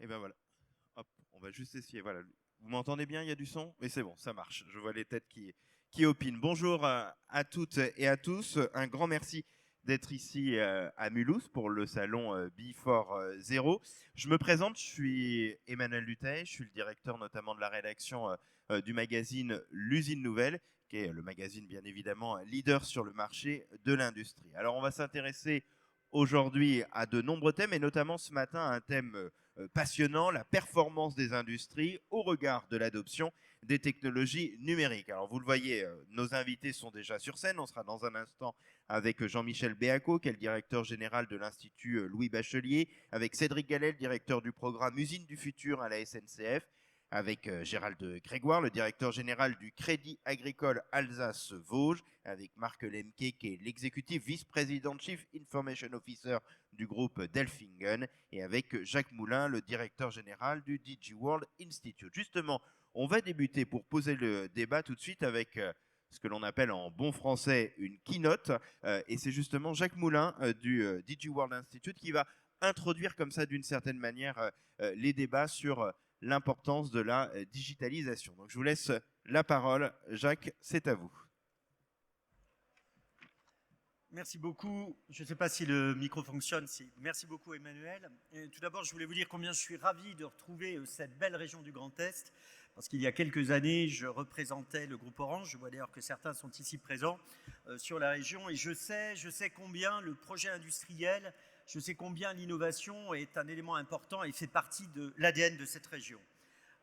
Et ben voilà. Hop, on va juste essayer. Voilà. Vous m'entendez bien? Il y a du son? Mais c'est bon, ça marche. Je vois les têtes qui opinent. Bonjour à toutes et à tous. Un grand merci d'être ici à Mulhouse pour le salon Before Zero. Je me présente, je suis Emmanuel Dutheil, je suis le directeur notamment de la rédaction du magazine L'Usine Nouvelle, qui est le magazine bien évidemment leader sur le marché de l'industrie. Alors on va s'intéresser aujourd'hui à de nombreux thèmes et notamment ce matin à un thème passionnant, la performance des industries au regard de l'adoption des technologies numériques. Alors vous le voyez, nos invités sont déjà sur scène. On sera dans un instant avec Jean-Michel Béaco, qui est le directeur général de l'Institut Louis Bachelier, avec Cédric Gallet, directeur du programme Usine du futur à la SNCF, avec Gérald Grégoire, le directeur général du Crédit Agricole Alsace-Vosges, avec Marc Lemke, qui est l'exécutif vice-président Chief Information Officer du groupe Delfingen, et avec Jacques Moulin, le directeur général du DigiWorld Institute. Justement, on va débuter pour poser le débat tout de suite avec ce que l'on appelle en bon français une keynote, et c'est justement Jacques Moulin du DigiWorld Institute qui va introduire comme ça d'une certaine manière les débats sur l'importance de la digitalisation. Donc je vous laisse la parole. Jacques, c'est à vous. Merci beaucoup. Je ne sais pas si le micro fonctionne. Merci beaucoup Emmanuel. Et tout d'abord, je voulais vous dire combien je suis ravi de retrouver cette belle région du Grand Est. Parce qu'il y a quelques années, je représentais le groupe Orange. Je vois d'ailleurs que certains sont ici présents sur la région. Et je sais combien le projet industriel, je sais combien l'innovation est un élément important et fait partie de l'ADN de cette région.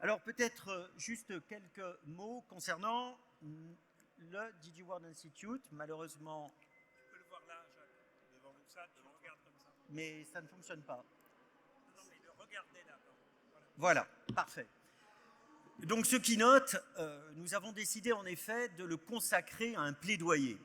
Alors peut-être juste quelques mots concernant le DigiWorld Institute. Malheureusement, mais ça ne fonctionne pas. Non, mais le regardez là. Voilà, parfait. Donc ce keynote, nous avons décidé en effet de le consacrer à un plaidoyer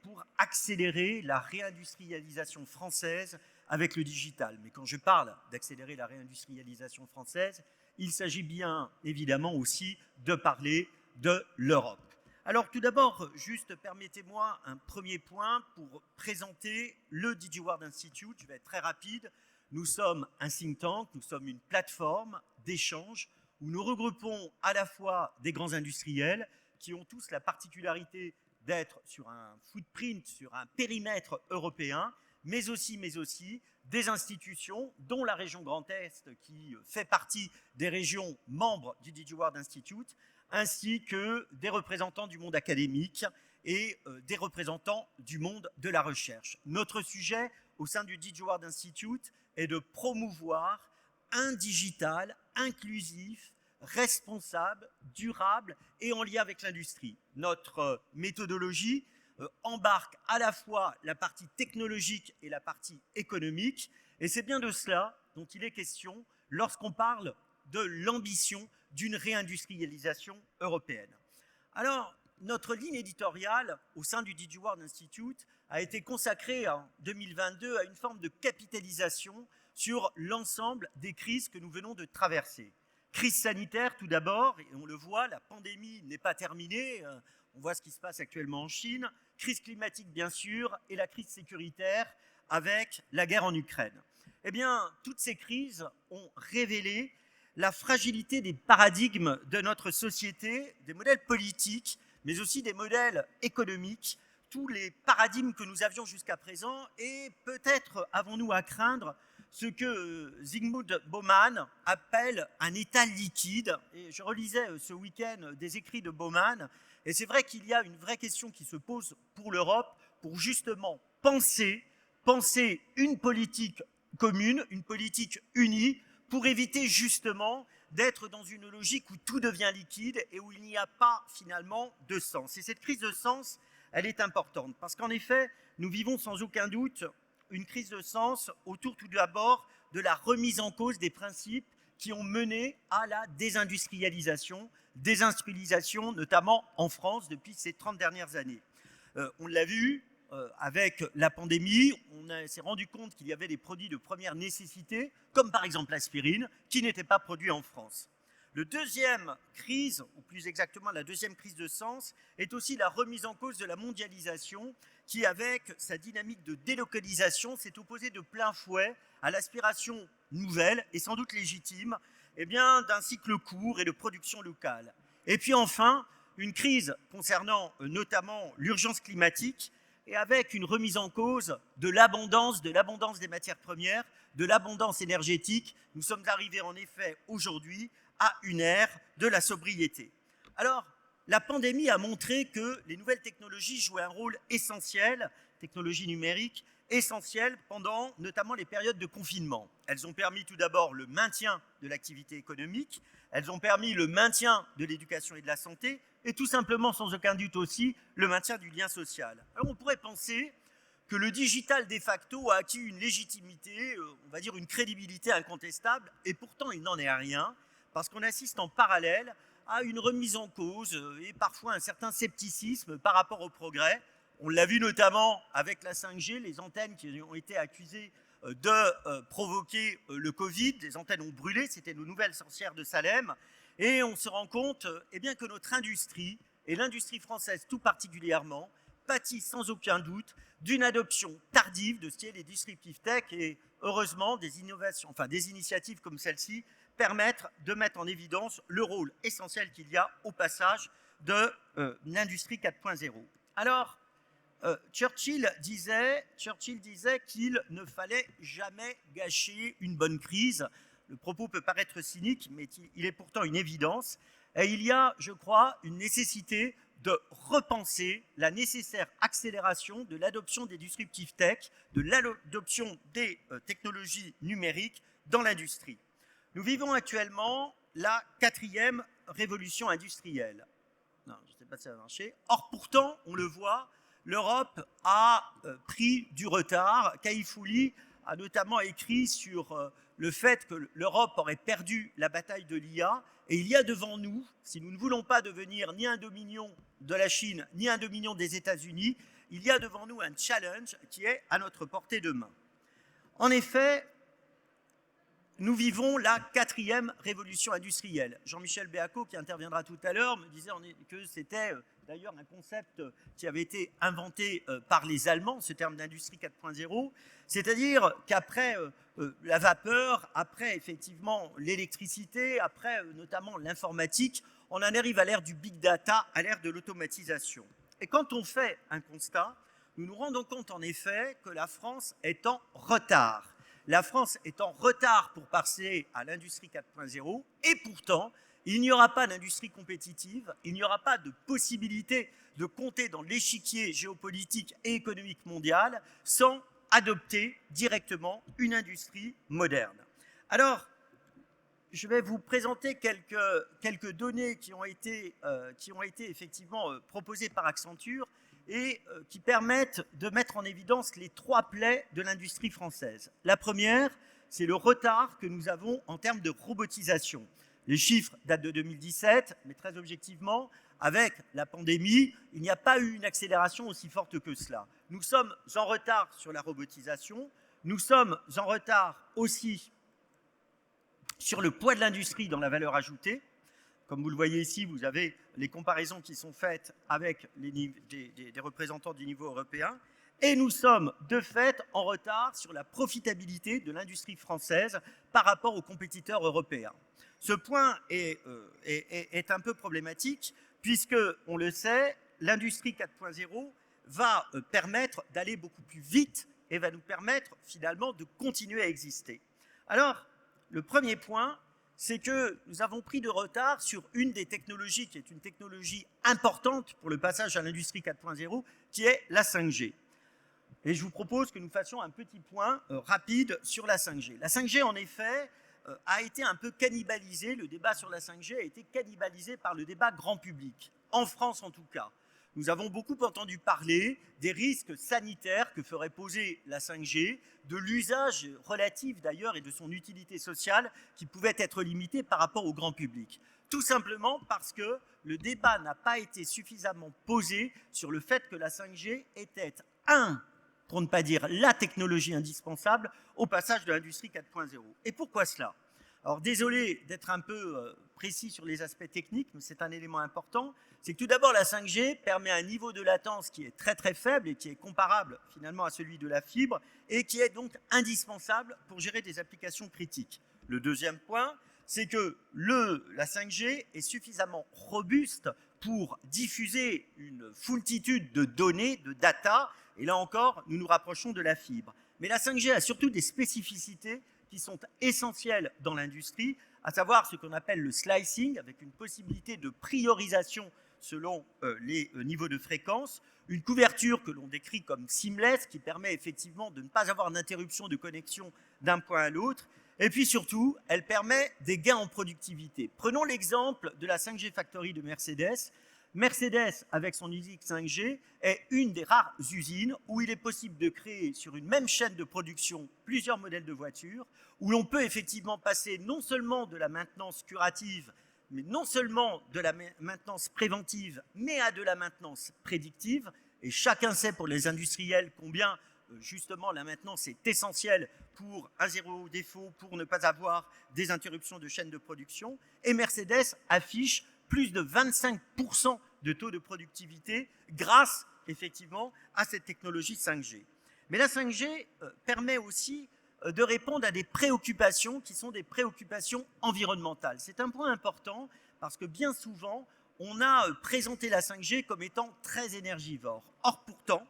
pour accélérer la réindustrialisation française avec le digital. Mais quand je parle d'accélérer la réindustrialisation française, il s'agit bien évidemment aussi de parler de l'Europe. Alors tout d'abord, juste permettez-moi un premier point pour présenter le DigiWorld Institute. Je vais être très rapide. Nous sommes un think tank, nous sommes une plateforme d'échange où nous regroupons à la fois des grands industriels qui ont tous la particularité d'être sur un footprint, sur un périmètre européen, mais aussi des institutions, dont la région Grand Est, qui fait partie des régions membres du DigiWorld Institute, ainsi que des représentants du monde académique et des représentants du monde de la recherche. Notre sujet au sein du DigiWorld Institute est de promouvoir un digital inclusif, responsable, durable et en lien avec l'industrie. Notre méthodologie embarque à la fois la partie technologique et la partie économique, et c'est bien de cela dont il est question lorsqu'on parle de l'ambition d'une réindustrialisation européenne. Alors, notre ligne éditoriale au sein du DigiWorld Institute a été consacrée en 2022 à une forme de capitalisation sur l'ensemble des crises que nous venons de traverser. Crise sanitaire tout d'abord, et on le voit, la pandémie n'est pas terminée, on voit ce qui se passe actuellement en Chine, crise climatique bien sûr, et la crise sécuritaire avec la guerre en Ukraine. Eh bien, toutes ces crises ont révélé la fragilité des paradigmes de notre société, des modèles politiques, mais aussi des modèles économiques, tous les paradigmes que nous avions jusqu'à présent, et peut-être avons-nous à craindre ce que Zygmunt Bauman appelle un état liquide. Et je relisais ce week-end des écrits de Bauman, et c'est vrai qu'il y a une vraie question qui se pose pour l'Europe, pour justement penser une politique commune, une politique unie, pour éviter justement d'être dans une logique où tout devient liquide et où il n'y a pas finalement de sens. Et cette crise de sens, elle est importante, parce qu'en effet, nous vivons sans aucun doute une crise de sens autour tout d'abord de la remise en cause des principes qui ont mené à la désindustrialisation, notamment en France depuis ces 30 dernières années. On l'a vu avec la pandémie, on s'est rendu compte qu'il y avait des produits de première nécessité, comme par exemple l'aspirine, qui n'étaient pas produits en France. Le deuxième crise, ou plus exactement la deuxième crise de sens, est aussi la remise en cause de la mondialisation qui, avec sa dynamique de délocalisation, s'est opposée de plein fouet à l'aspiration nouvelle et sans doute légitime d'un cycle court et de production locale. Et puis enfin, une crise concernant notamment l'urgence climatique et avec une remise en cause de l'abondance des matières premières, de l'abondance énergétique. Nous sommes arrivés en effet aujourd'hui à une ère de la sobriété. Alors, la pandémie a montré que les nouvelles technologies jouaient un rôle essentiel, technologies numériques, essentielles pendant notamment les périodes de confinement. Elles ont permis tout d'abord le maintien de l'activité économique, elles ont permis le maintien de l'éducation et de la santé, et tout simplement, sans aucun doute aussi, le maintien du lien social. Alors on pourrait penser que le digital de facto a acquis une légitimité, on va dire une crédibilité incontestable, et pourtant il n'en est rien, parce qu'on assiste en parallèle à une remise en cause et parfois un certain scepticisme par rapport au progrès. On l'a vu notamment avec la 5G, les antennes qui ont été accusées de provoquer le Covid, les antennes ont brûlé, c'était nos nouvelles sorcières de Salem, et on se rend compte que notre industrie, et l'industrie française tout particulièrement, pâtit sans aucun doute d'une adoption tardive de ce qui est les disruptive tech, et heureusement des innovations, des initiatives comme celle-ci permettent de mettre en évidence le rôle essentiel qu'il y a au passage de l'industrie 4.0. Alors, Churchill disait qu'il ne fallait jamais gâcher une bonne crise. Le propos peut paraître cynique, mais il est pourtant une évidence. Et il y a, je crois, une nécessité de repenser la nécessaire accélération de l'adoption des disruptive tech, de l'adoption des technologies numériques dans l'industrie. Nous vivons actuellement la 4e révolution industrielle. Non, je ne sais pas si ça va marcher. Or, pourtant, on le voit, l'Europe a pris du retard. Kaifouli a notamment écrit sur le fait que l'Europe aurait perdu la bataille de l'IA. Et il y a devant nous, si nous ne voulons pas devenir ni un dominion de la Chine, ni un dominion des États-Unis, il y a devant nous un challenge qui est à notre portée de main. En effet, nous vivons la 4e révolution industrielle. Jean-Michel Béaco, qui interviendra tout à l'heure, me disait que c'était d'ailleurs un concept qui avait été inventé par les Allemands, ce terme d'industrie 4.0, c'est-à-dire qu'après la vapeur, après effectivement l'électricité, après notamment l'informatique, on en arrive à l'ère du big data, à l'ère de l'automatisation. Et quand on fait un constat, nous nous rendons compte en effet que la France est en retard. La France est en retard pour passer à l'industrie 4.0 et pourtant, il n'y aura pas d'industrie compétitive, il n'y aura pas de possibilité de compter dans l'échiquier géopolitique et économique mondial sans adopter directement une industrie moderne. Alors, je vais vous présenter quelques données qui ont été effectivement proposées par Accenture et qui permettent de mettre en évidence les 3 plaies de l'industrie française. La première, c'est le retard que nous avons en termes de robotisation. Les chiffres datent de 2017, mais très objectivement, avec la pandémie, il n'y a pas eu une accélération aussi forte que cela. Nous sommes en retard sur la robotisation, nous sommes en retard aussi sur le poids de l'industrie dans la valeur ajoutée. Comme vous le voyez ici, vous avez les comparaisons qui sont faites avec des représentants du niveau européen. Et nous sommes de fait en retard sur la profitabilité de l'industrie française par rapport aux compétiteurs européens. Ce point est un peu problématique puisque, on le sait, l'industrie 4.0 va permettre d'aller beaucoup plus vite et va nous permettre finalement de continuer à exister. Alors, le premier point, c'est que nous avons pris de retard sur une des technologies qui est une technologie importante pour le passage à l'industrie 4.0, qui est la 5G. Et je vous propose que nous fassions un petit point rapide sur la 5G. La 5G, en effet, a été un peu cannibalisée, le débat sur la 5G a été cannibalisé par le débat grand public, en France en tout cas. Nous avons beaucoup entendu parler des risques sanitaires que ferait poser la 5G, de l'usage relatif d'ailleurs et de son utilité sociale qui pouvait être limité par rapport au grand public. Tout simplement parce que le débat n'a pas été suffisamment posé sur le fait que la 5G était pour ne pas dire la technologie indispensable au passage de l'industrie 4.0. Et pourquoi cela ? Alors désolé d'être un peu précis sur les aspects techniques, mais c'est un élément important. C'est que tout d'abord, la 5G permet un niveau de latence qui est très très faible et qui est comparable finalement à celui de la fibre et qui est donc indispensable pour gérer des applications critiques. Le deuxième point, c'est que la 5G est suffisamment robuste pour diffuser une foultitude de données, de data, et là encore, nous nous rapprochons de la fibre. Mais la 5G a surtout des spécificités qui sont essentielles dans l'industrie, à savoir ce qu'on appelle le slicing, avec une possibilité de priorisation selon les niveaux de fréquence, une couverture que l'on décrit comme seamless, qui permet effectivement de ne pas avoir d'interruption de connexion d'un point à l'autre, et puis surtout, elle permet des gains en productivité. Prenons l'exemple de la 5G Factory de Mercedes. Mercedes, avec son usine 5G, est une des rares usines où il est possible de créer sur une même chaîne de production plusieurs modèles de voitures, où l'on peut effectivement passer non seulement de la maintenance curative, mais non seulement de la maintenance préventive, mais à de la maintenance prédictive. Et chacun sait pour les industriels combien justement la maintenance est essentielle pour un zéro défaut, pour ne pas avoir des interruptions de chaîne de production. Et Mercedes affiche plus de 25% de taux de productivité grâce effectivement à cette technologie 5G. Mais la 5G permet aussi de répondre à des préoccupations qui sont des préoccupations environnementales. C'est un point important parce que bien souvent, on a présenté la 5G comme étant très énergivore. Or pourtant,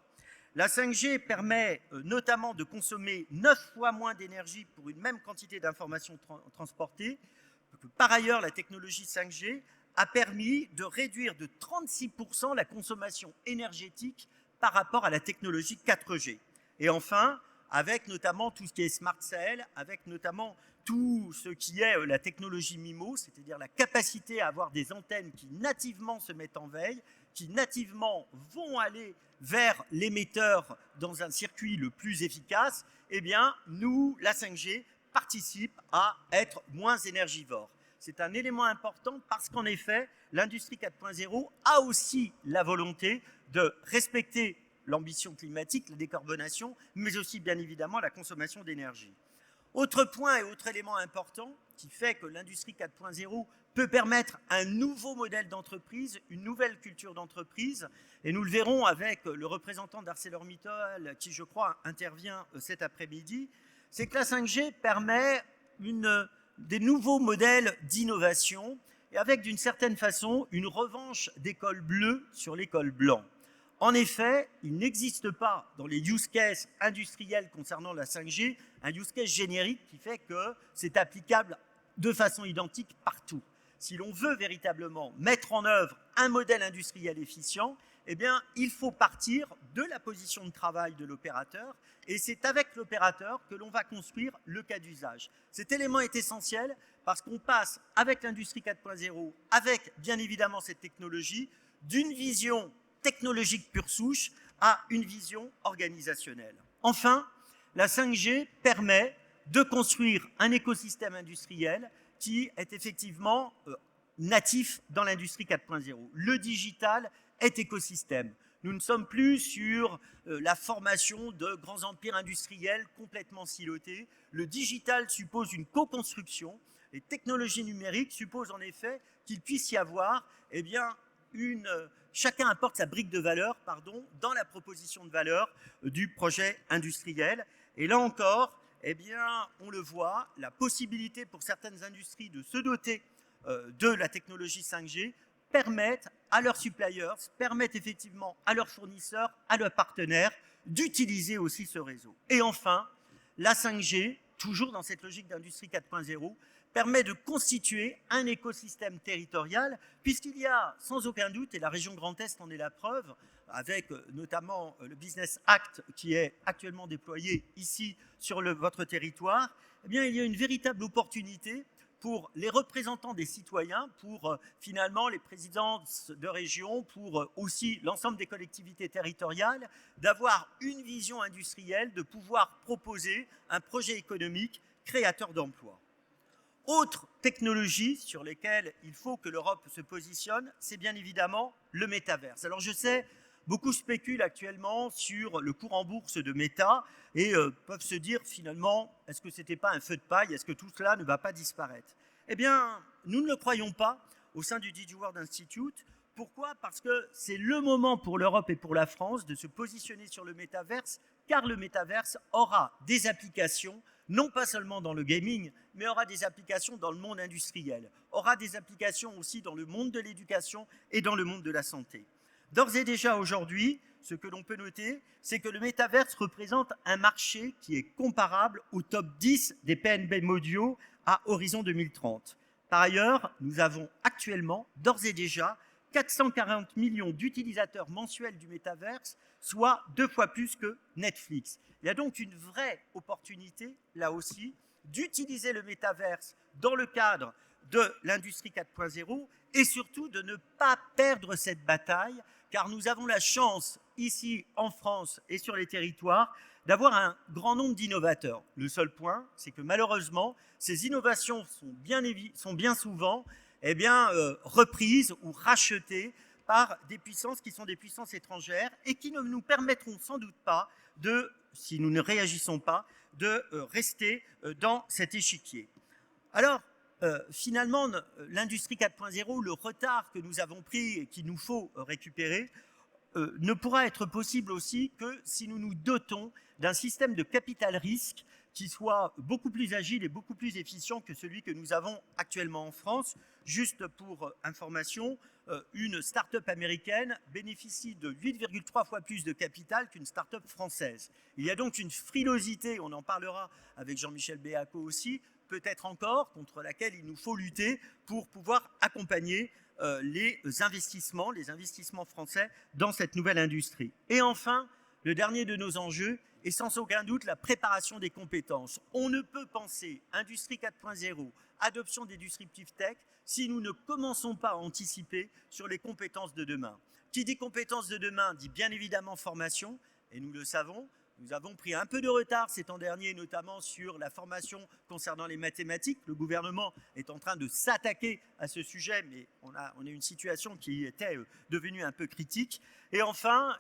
la 5G permet notamment de consommer 9 fois moins d'énergie pour une même quantité d'informations transportées. Par ailleurs, la technologie 5G a permis de réduire de 36% la consommation énergétique par rapport à la technologie 4G. Et enfin, avec notamment tout ce qui est Smart Cell, avec notamment tout ce qui est la technologie MIMO, c'est-à-dire la capacité à avoir des antennes qui nativement se mettent en veille, qui nativement vont aller vers l'émetteur dans un circuit le plus efficace, eh bien, la 5G participe à être moins énergivore. C'est un élément important parce qu'en effet, l'industrie 4.0 a aussi la volonté de respecter l'ambition climatique, la décarbonation, mais aussi bien évidemment la consommation d'énergie. Autre point et autre élément important qui fait que l'industrie 4.0 peut permettre un nouveau modèle d'entreprise, une nouvelle culture d'entreprise, et nous le verrons avec le représentant d'ArcelorMittal qui, je crois, intervient cet après-midi, c'est que la 5G permet des nouveaux modèles d'innovation et avec d'une certaine façon une revanche des cols bleus sur les cols blancs. En effet, il n'existe pas dans les use cases industriels concernant la 5G un use case générique qui fait que c'est applicable de façon identique partout. Si l'on veut véritablement mettre en œuvre un modèle industriel efficient, eh bien, il faut partir de la position de travail de l'opérateur et c'est avec l'opérateur que l'on va construire le cas d'usage. Cet élément est essentiel parce qu'on passe avec l'industrie 4.0, avec bien évidemment cette technologie, d'une vision technologique pure souche à une vision organisationnelle. Enfin, la 5G permet de construire un écosystème industriel qui est effectivement natif dans l'industrie 4.0. Le digital est écosystème. Nous ne sommes plus sur la formation de grands empires industriels complètement silotés. Le digital suppose une co-construction. Les technologies numériques supposent en effet qu'il puisse y avoir chacun apporte sa brique de valeur dans la proposition de valeur du projet industriel. Et là encore, on le voit, la possibilité pour certaines industries de se doter de la technologie 5G permettent à leurs suppliers, permettent effectivement à leurs fournisseurs, à leurs partenaires d'utiliser aussi ce réseau. Et enfin, la 5G, toujours dans cette logique d'industrie 4.0, permet de constituer un écosystème territorial, puisqu'il y a sans aucun doute, et la région Grand Est en est la preuve, avec notamment le Business Act qui est actuellement déployé ici sur votre territoire, il y a une véritable opportunité pour les représentants des citoyens, pour finalement les présidents de région, pour aussi l'ensemble des collectivités territoriales, d'avoir une vision industrielle, de pouvoir proposer un projet économique créateur d'emplois. Autre technologie sur lesquelles il faut que l'Europe se positionne, c'est bien évidemment le métaverse. Alors je sais, Beaucoup spéculent actuellement sur le cours en bourse de Meta et peuvent se dire finalement, est-ce que ce n'était pas un feu de paille? Est-ce que tout cela ne va pas disparaître? Eh bien, nous ne le croyons pas au sein du DigiWorld Institute. Pourquoi? Parce que c'est le moment pour l'Europe et pour la France de se positionner sur le métaverse, car le métaverse aura des applications, non pas seulement dans le gaming, mais aura des applications dans le monde industriel, aura des applications aussi dans le monde de l'éducation et dans le monde de la santé. D'ores et déjà aujourd'hui, ce que l'on peut noter, c'est que le métaverse représente un marché qui est comparable au top 10 des PNB mondiaux à horizon 2030. Par ailleurs, nous avons actuellement, d'ores et déjà, 440 millions d'utilisateurs mensuels du métaverse, soit 2 fois plus que Netflix. Il y a donc une vraie opportunité, là aussi, d'utiliser le métaverse dans le cadre de l'industrie 4.0 et surtout de ne pas perdre cette bataille, car nous avons la chance, ici en France et sur les territoires, d'avoir un grand nombre d'innovateurs. Le seul point, c'est que malheureusement, ces innovations sont bien souvent reprises ou rachetées par des puissances qui sont des puissances étrangères et qui ne nous permettront sans doute pas si nous ne réagissons pas, de rester dans cet échiquier. Alors, finalement, l'industrie 4.0, le retard que nous avons pris et qu'il nous faut récupérer, ne pourra être possible aussi que si nous nous dotons d'un système de capital risque qui soit beaucoup plus agile et beaucoup plus efficient que celui que nous avons actuellement en France. Juste pour information, une start-up américaine bénéficie de 8,3 fois plus de capital qu'une start-up française. Il y a donc une frilosité, on en parlera avec Jean-Michel Béaco aussi, peut-être encore, contre laquelle il nous faut lutter pour pouvoir accompagner les investissements français dans cette nouvelle industrie. Et enfin, le dernier de nos enjeux est sans aucun doute la préparation des compétences. On ne peut penser industrie 4.0, adoption des disruptive tech, si nous ne commençons pas à anticiper sur les compétences de demain. Qui dit compétences de demain dit bien évidemment formation, et nous le savons. Nous avons pris un peu de retard ces temps derniers, notamment sur la formation concernant les mathématiques. Le gouvernement est en train de s'attaquer à ce sujet, mais on a une situation qui était devenue un peu critique. Et enfin,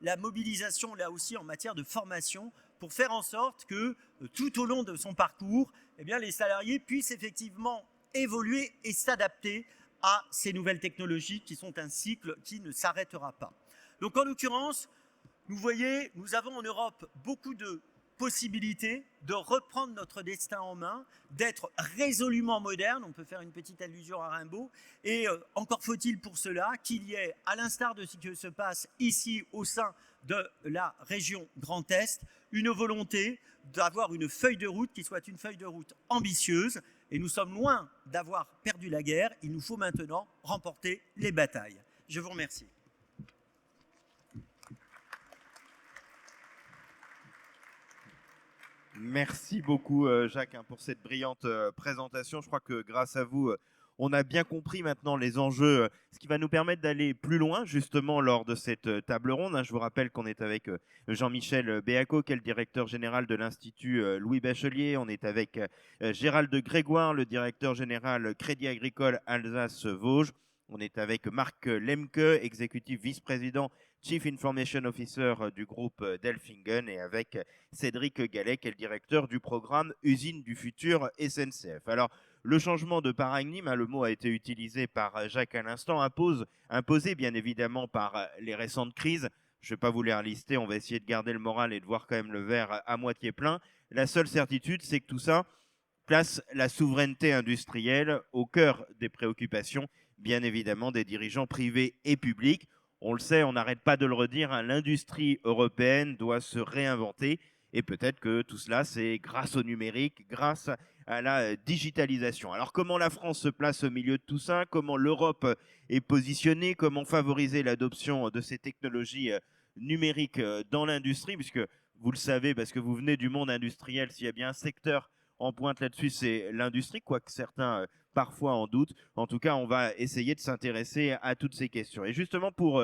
la mobilisation, là aussi, en matière de formation, pour faire en sorte que tout au long de son parcours, les salariés puissent effectivement évoluer et s'adapter à ces nouvelles technologies qui sont un cycle qui ne s'arrêtera pas. Donc, en l'occurrence, vous voyez, nous avons en Europe beaucoup de possibilités de reprendre notre destin en main, d'être résolument moderne. On peut faire une petite allusion à Rimbaud. Et encore faut-il pour cela qu'il y ait, à l'instar de ce qui se passe ici au sein de la région Grand Est, une volonté d'avoir une feuille de route qui soit une feuille de route ambitieuse. Et nous sommes loin d'avoir perdu la guerre. Il nous faut maintenant remporter les batailles. Je vous remercie. Merci beaucoup Jacques pour cette brillante présentation. Je crois que grâce à vous, on a bien compris maintenant les enjeux, ce qui va nous permettre d'aller plus loin justement lors de cette table ronde. Je vous rappelle qu'on est avec Jean-Michel Béaco, qui est le directeur général de l'Institut Louis Bachelier. On est avec Gérald de Grégoire, le directeur général Crédit Agricole Alsace-Vosges. On est avec Marc Lemke, exécutif vice-président Chief Information Officer du groupe Delfingen, et avec Cédric Gallet, qui est le directeur du programme Usine du futur SNCF. Alors, le changement de paradigme, le mot a été utilisé par Jacques à l'instant, imposé bien évidemment par les récentes crises. Je ne vais pas vous les lister, on va essayer de garder le moral et de voir quand même le verre à moitié plein. La seule certitude, c'est que tout ça place la souveraineté industrielle au cœur des préoccupations, bien évidemment, des dirigeants privés et publics. On le sait, on n'arrête pas de le redire, l'industrie européenne doit se réinventer. Et peut-être que tout cela, c'est grâce au numérique, grâce à la digitalisation. Alors, comment la France se place au milieu de tout ça? Comment l'Europe est positionnée? Comment favoriser l'adoption de ces technologies numériques dans l'industrie? Puisque vous le savez, parce que vous venez du monde industriel, s'il y a bien un secteur en pointe là-dessus, c'est l'industrie, quoique certains parfois en doutent. En tout cas, on va essayer de s'intéresser à toutes ces questions. Et justement, pour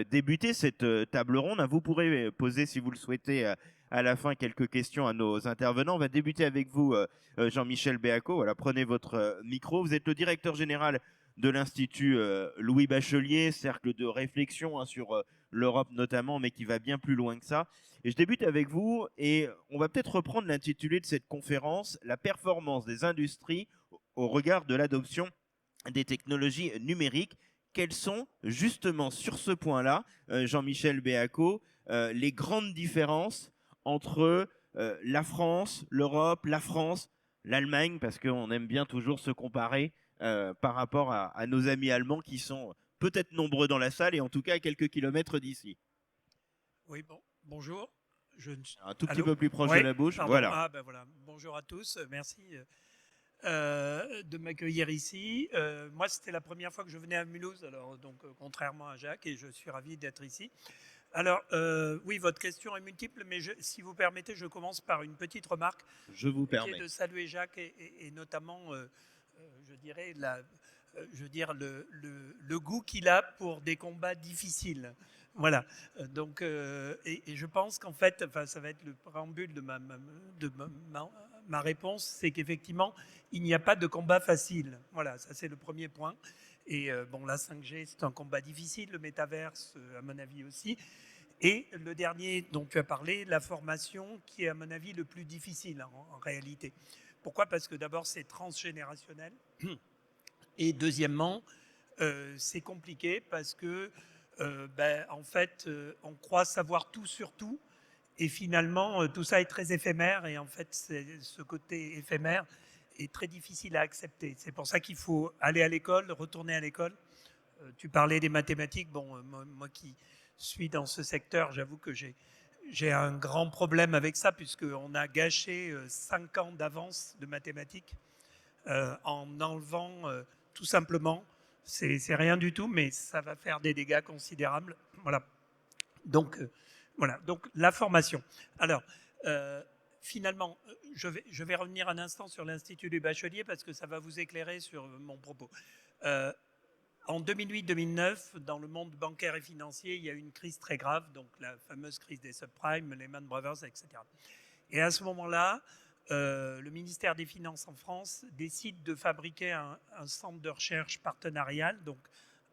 débuter cette table ronde, vous pourrez poser, si vous le souhaitez, à la fin quelques questions à nos intervenants. On va débuter avec vous, Jean-Michel Béaco. Voilà, prenez votre micro. Vous êtes le directeur général de l'Institut Louis Bachelier, cercle de réflexion sur l'Europe notamment, mais qui va bien plus loin que ça. Et je débute avec vous, et on va peut-être reprendre l'intitulé de cette conférence, la performance des industries au regard de l'adoption des technologies numériques. Quelles sont justement sur ce point-là, Jean-Michel Béaco, les grandes différences entre la France, l'Europe, la France, l'Allemagne, parce qu'on aime bien toujours se comparer par rapport à nos amis allemands qui sont peut-être nombreux dans la salle et en tout cas à quelques kilomètres d'ici. Oui, bonjour. Un tout petit peu plus proche de la bouche. Pardon. Voilà. Ah, ben voilà. Bonjour à tous. Merci de m'accueillir ici. Moi, c'était la première fois que je venais à Mulhouse, alors donc contrairement à Jacques, et je suis ravi d'être ici. Alors, oui, votre question est multiple, mais si vous permettez, je commence par une petite remarque. Je vous permets. Qui est de saluer Jacques et notamment, je dirais, le goût qu'il a pour des combats difficiles. Voilà. Donc, et je pense qu'en fait, ça va être le préambule de ma réponse, c'est qu'effectivement, il n'y a pas de combat facile. Voilà, ça c'est le premier point. Et bon, la 5G, c'est un combat difficile, le métaverse, à mon avis aussi. Et le dernier dont tu as parlé, la formation, qui est à mon avis le plus difficile en réalité. Pourquoi ? Parce que d'abord, c'est transgénérationnel. Et deuxièmement, c'est compliqué parce que, en fait, on croit savoir tout sur tout. Et finalement, tout ça est très éphémère. Et en fait, ce côté éphémère est très difficile à accepter. C'est pour ça qu'il faut aller à l'école, retourner à l'école. Tu parlais des mathématiques. Bon, moi qui suis dans ce secteur, j'avoue que j'ai un grand problème avec ça, puisqu'on a gâché 5 ans d'avance de mathématiques en enlevant tout simplement, c'est rien du tout, mais ça va faire des dégâts considérables. Voilà. Donc, voilà. Donc, la formation. Alors, finalement, je vais revenir un instant sur l'Institut du Bachelier parce que ça va vous éclairer sur mon propos. En 2008-2009, dans le monde bancaire et financier, il y a eu une crise très grave, donc la fameuse crise des subprimes, Lehman Brothers, etc. Et à ce moment-là, le ministère des Finances en France décide de fabriquer un centre de recherche partenarial, donc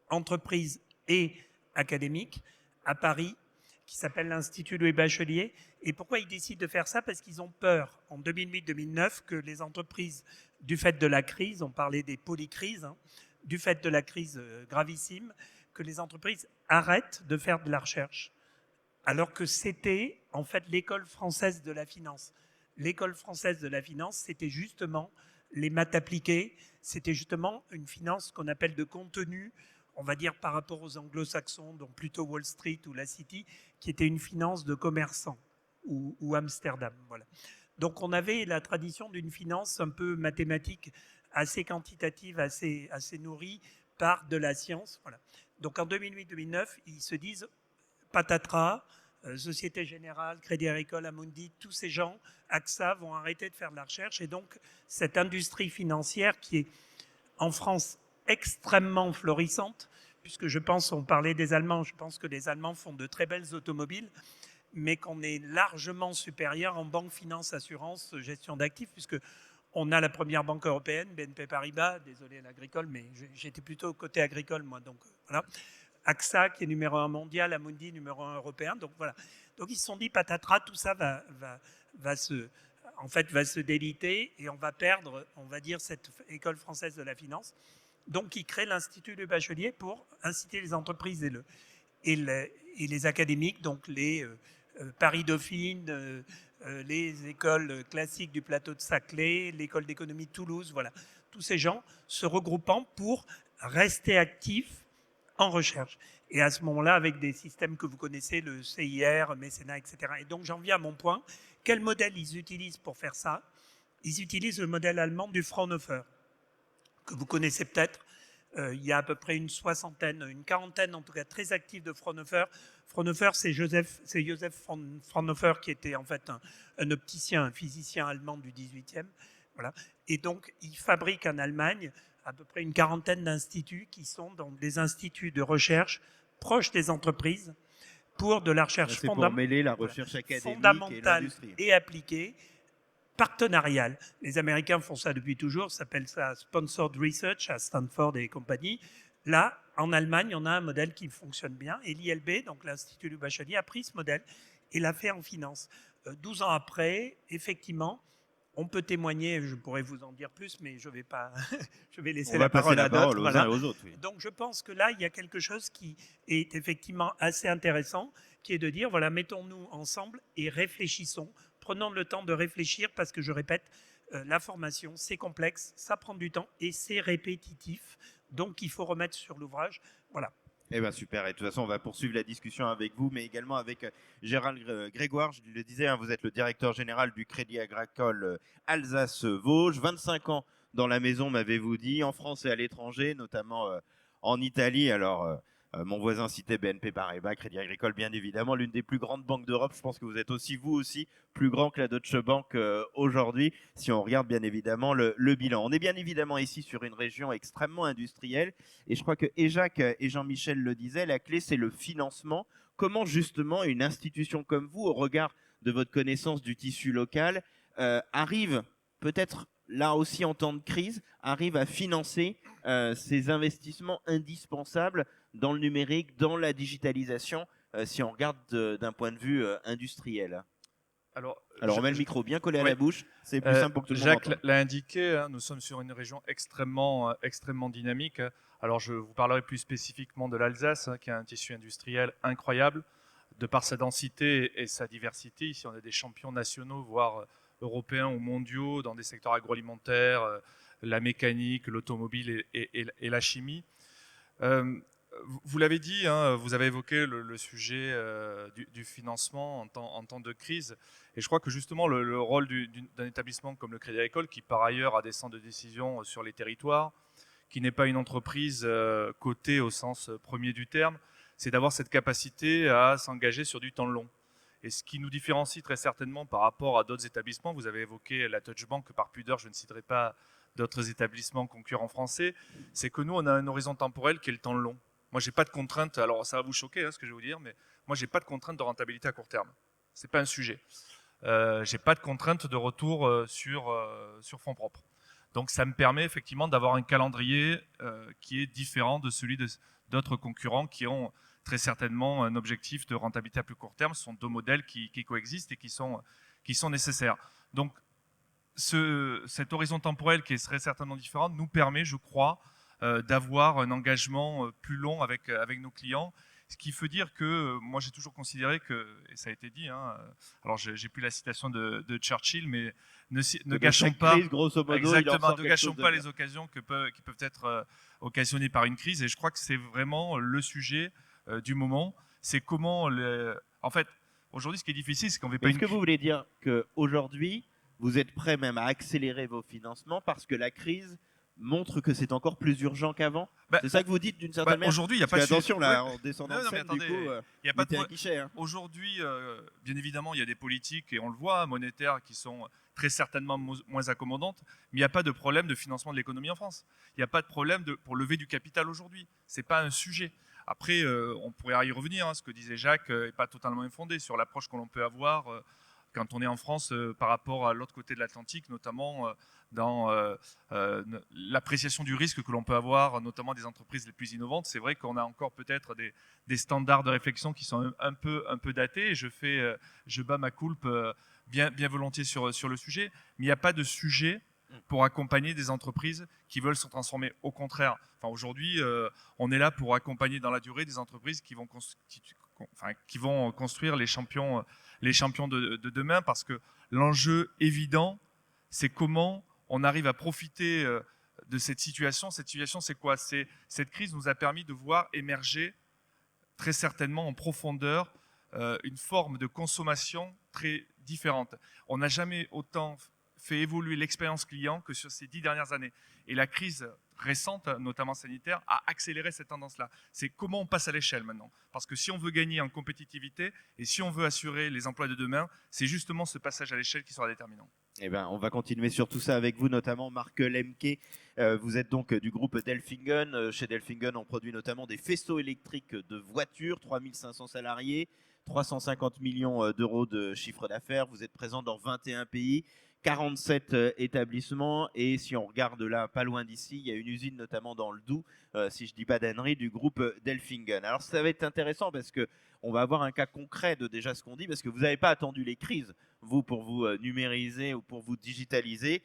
entreprise et académique, à Paris, qui s'appelle l'Institut Louis Bachelier. Et pourquoi ils décident de faire ça ? Parce qu'ils ont peur, en 2008-2009, que les entreprises, du fait de la crise, on parlait des polycrises, du fait de la crise gravissime, que les entreprises arrêtent de faire de la recherche. Alors que c'était, en fait, l'école française de la finance. L'école française de la finance, c'était justement les maths appliquées, c'était justement une finance qu'on appelle de contenu, on va dire par rapport aux anglo-saxons, donc plutôt Wall Street ou la City, qui était une finance de commerçants, ou Amsterdam. Voilà. Donc on avait la tradition d'une finance un peu mathématique, assez quantitative, assez nourrie par de la science. Voilà. Donc en 2008-2009, ils se disent patatras, Société Générale, Crédit Agricole, Amundi, tous ces gens, AXA, vont arrêter de faire de la recherche. Et donc cette industrie financière qui est en France extrêmement florissante, puisque je pense, on parlait des Allemands, je pense que les Allemands font de très belles automobiles, mais qu'on est largement supérieur en banque, finance, assurance, gestion d'actifs, puisque on a la première banque européenne, BNP Paribas, désolé l'agricole, mais j'étais plutôt côté agricole, moi, donc voilà. AXA, qui est numéro 1 mondial, Amundi, numéro 1 européen, donc voilà. Donc ils se sont dit, patatras, tout ça va se déliter et on va perdre, on va dire, cette école française de la finance. Donc ils créent l'Institut du Bachelier pour inciter les entreprises et les académiques, donc les Paris-Dauphine, les écoles classiques du plateau de Saclay, l'école d'économie de Toulouse, voilà. Tous ces gens se regroupant pour rester actifs en recherche. Et à ce moment-là, avec des systèmes que vous connaissez, le CIR, mécénat, etc. Et donc j'en viens à mon point. Quel modèle ils utilisent pour faire ça ? Ils utilisent le modèle allemand du Fraunhofer, que vous connaissez peut-être. Il y a à peu près une quarantaine en tout cas, très actifs de Fraunhofer. Fraunhofer, c'est Joseph Fraunhofer, qui était en fait un opticien, un physicien allemand du 18e. Voilà. Et donc, il fabrique en Allemagne à peu près une quarantaine d'instituts qui sont dans des instituts de recherche proches des entreprises pour de la recherche fondamentale et appliquée, partenariale. Les Américains font ça depuis toujours, ça s'appelle ça Sponsored Research à Stanford et compagnie. Là, en Allemagne, on a un modèle qui fonctionne bien. Et l'ILB, donc l'Institut du Bachelier, a pris ce modèle et l'a fait en finance. 12 ans après, effectivement, on peut témoigner, je pourrais vous en dire plus, mais je vais pas, je vais laisser la parole à d'autres. Aux uns et aux autres. Oui. Donc je pense que là, il y a quelque chose qui est effectivement assez intéressant, qui est de dire, voilà, mettons-nous ensemble et réfléchissons. Prenons le temps de réfléchir parce que, je répète, la formation, c'est complexe, ça prend du temps et c'est répétitif. Donc il faut remettre sur l'ouvrage. Voilà. Eh bien, super. Et de toute façon, on va poursuivre la discussion avec vous, mais également avec Gérald Grégoire. Je le disais, hein, vous êtes le directeur général du Crédit Agricole Alsace-Vosges. 25 ans dans la maison, m'avez-vous dit, en France et à l'étranger, notamment en Italie. Alors, mon voisin citait BNP Paribas, Crédit Agricole, bien évidemment, l'une des plus grandes banques d'Europe. Je pense que vous êtes aussi, vous aussi, plus grand que la Deutsche Bank aujourd'hui, si on regarde bien évidemment le bilan. On est bien évidemment ici sur une région extrêmement industrielle. Et je crois que et Jacques et Jean-Michel le disaient, la clé, c'est le financement. Comment justement une institution comme vous, au regard de votre connaissance du tissu local, arrive peut-être là aussi en temps de crise, arrive à financer ces investissements indispensables dans le numérique, dans la digitalisation, si on regarde d'un point de vue industriel? Alors on met le micro bien collé à la bouche, c'est plus simple pour que tout le monde Jacques entende. l'a indiqué, hein, nous sommes sur une région extrêmement dynamique. Alors je vous parlerai plus spécifiquement de l'Alsace, hein, qui a un tissu industriel incroyable, de par sa densité et sa diversité. Ici, on a des champions nationaux, voire européens ou mondiaux, dans des secteurs agroalimentaires, la mécanique, l'automobile et la chimie. Vous l'avez dit, hein, vous avez évoqué le sujet du financement en temps de crise. Et je crois que justement le rôle d'un établissement comme le Crédit Agricole, qui par ailleurs a des centres de décision sur les territoires, qui n'est pas une entreprise cotée au sens premier du terme, c'est d'avoir cette capacité à s'engager sur du temps long. Et ce qui nous différencie très certainement par rapport à d'autres établissements, vous avez évoqué la Deutsche Bank, par pudeur, je ne citerai pas d'autres établissements concurrents français, c'est que nous, on a un horizon temporel qui est le temps long. Moi, j'ai pas de contrainte, alors ça va vous choquer hein, ce que je vais vous dire, mais moi, j'ai pas de contrainte de rentabilité à court terme. C'est pas un sujet. J'ai pas de contrainte de retour sur fonds propres. Donc, ça me permet effectivement d'avoir un calendrier qui est différent de celui d'autres concurrents qui ont très certainement un objectif de rentabilité à plus court terme. Ce sont deux modèles qui coexistent et qui sont nécessaires. Donc, cet horizon temporel qui serait certainement différent nous permet, je crois, d'avoir un engagement plus long avec nos clients. Ce qui veut dire que moi j'ai toujours considéré que, et ça a été dit, hein, alors j'ai plus la citation de Churchill, mais ne gâchons pas, crise, grosso modo, exactement, ne gâchons pas les occasions qui peuvent être occasionnées par une crise. Et je crois que c'est vraiment le sujet du moment. C'est comment, en fait, aujourd'hui, ce qui est difficile, c'est qu'on ne veut pas. Est-ce que vous voulez dire qu'aujourd'hui, vous êtes prêt même à accélérer vos financements parce que la crise montre que c'est encore plus urgent qu'avant? C'est ça que vous dites d'une certaine manière? Aujourd'hui, il n'y a pas de attention là, ouais. en descendant Non, de scène, attendez, du coup, il y a pas de un guichet. Hein. Aujourd'hui, bien évidemment, il y a des politiques, et on le voit, monétaires, qui sont très certainement moins accommodantes, mais il n'y a pas de problème de financement de l'économie en France. Il n'y a pas de problème pour lever du capital aujourd'hui. Ce n'est pas un sujet. Après, on pourrait y revenir. Hein, ce que disait Jacques n'est pas totalement infondé sur l'approche que l'on peut avoir quand on est en France par rapport à l'autre côté de l'Atlantique, notamment dans l'appréciation du risque que l'on peut avoir, notamment des entreprises les plus innovantes. C'est vrai qu'on a encore peut-être des standards de réflexion qui sont un peu datés. Et je bats ma coulpe bien volontiers sur le sujet. Mais il n'y a pas de sujet pour accompagner des entreprises qui veulent se transformer. Au contraire, enfin, aujourd'hui, on est là pour accompagner dans la durée des entreprises qui vont construire les champions de demain, parce que l'enjeu évident, c'est comment on arrive à profiter de cette situation. Cette situation, c'est quoi? Cette crise nous a permis de voir émerger très certainement en profondeur une forme de consommation très différente. On n'a jamais autant fait évoluer l'expérience client que sur ces 10 dernières années. Et la crise récente, notamment sanitaire, a accéléré cette tendance-là. C'est comment on passe à l'échelle maintenant. Parce que si on veut gagner en compétitivité et si on veut assurer les emplois de demain, c'est justement ce passage à l'échelle qui sera déterminant. Eh ben, on va continuer sur tout ça avec vous, notamment Marc Lemke. Vous êtes donc du groupe Delfingen. Chez Delfingen, on produit notamment des faisceaux électriques de voitures, 3500 salariés, 350 millions d'euros de chiffre d'affaires. Vous êtes présent dans 21 pays. 47 établissements, et si on regarde là, pas loin d'ici, il y a une usine notamment dans le Doubs, si je dis pas d'ânerie, du groupe Delfingen. Alors ça va être intéressant parce que on va avoir un cas concret de déjà ce qu'on dit, parce que vous n'avez pas attendu les crises, vous, pour vous numériser ou pour vous digitaliser.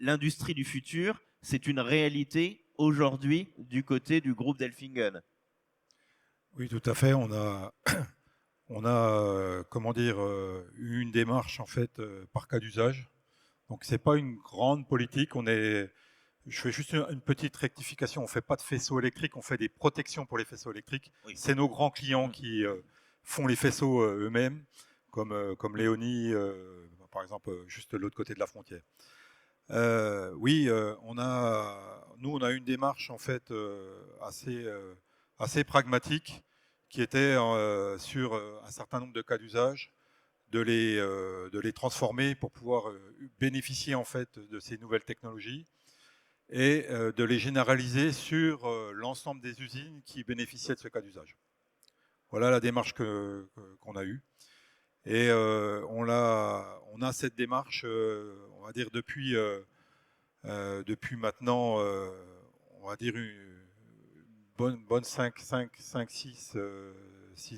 L'industrie du futur, c'est une réalité aujourd'hui du côté du groupe Delfingen. Oui, tout à fait. On a comment dire, eu une démarche en fait par cas d'usage. Donc c'est pas une grande politique. Je fais juste une petite rectification. On fait pas de faisceaux électriques, on fait des protections pour les faisceaux électriques. Oui. C'est nos grands clients qui font les faisceaux eux-mêmes, comme Léonie, par exemple, juste de l'autre côté de la frontière. Oui, on a une démarche en fait assez pragmatique, qui était sur un certain nombre de cas d'usage, de les transformer pour pouvoir bénéficier en fait de ces nouvelles technologies et de les généraliser sur l'ensemble des usines qui bénéficiaient de ce cas d'usage. Voilà la démarche qu'on a eue. Et on a cette démarche, on va dire, depuis maintenant, on va dire une bonne 6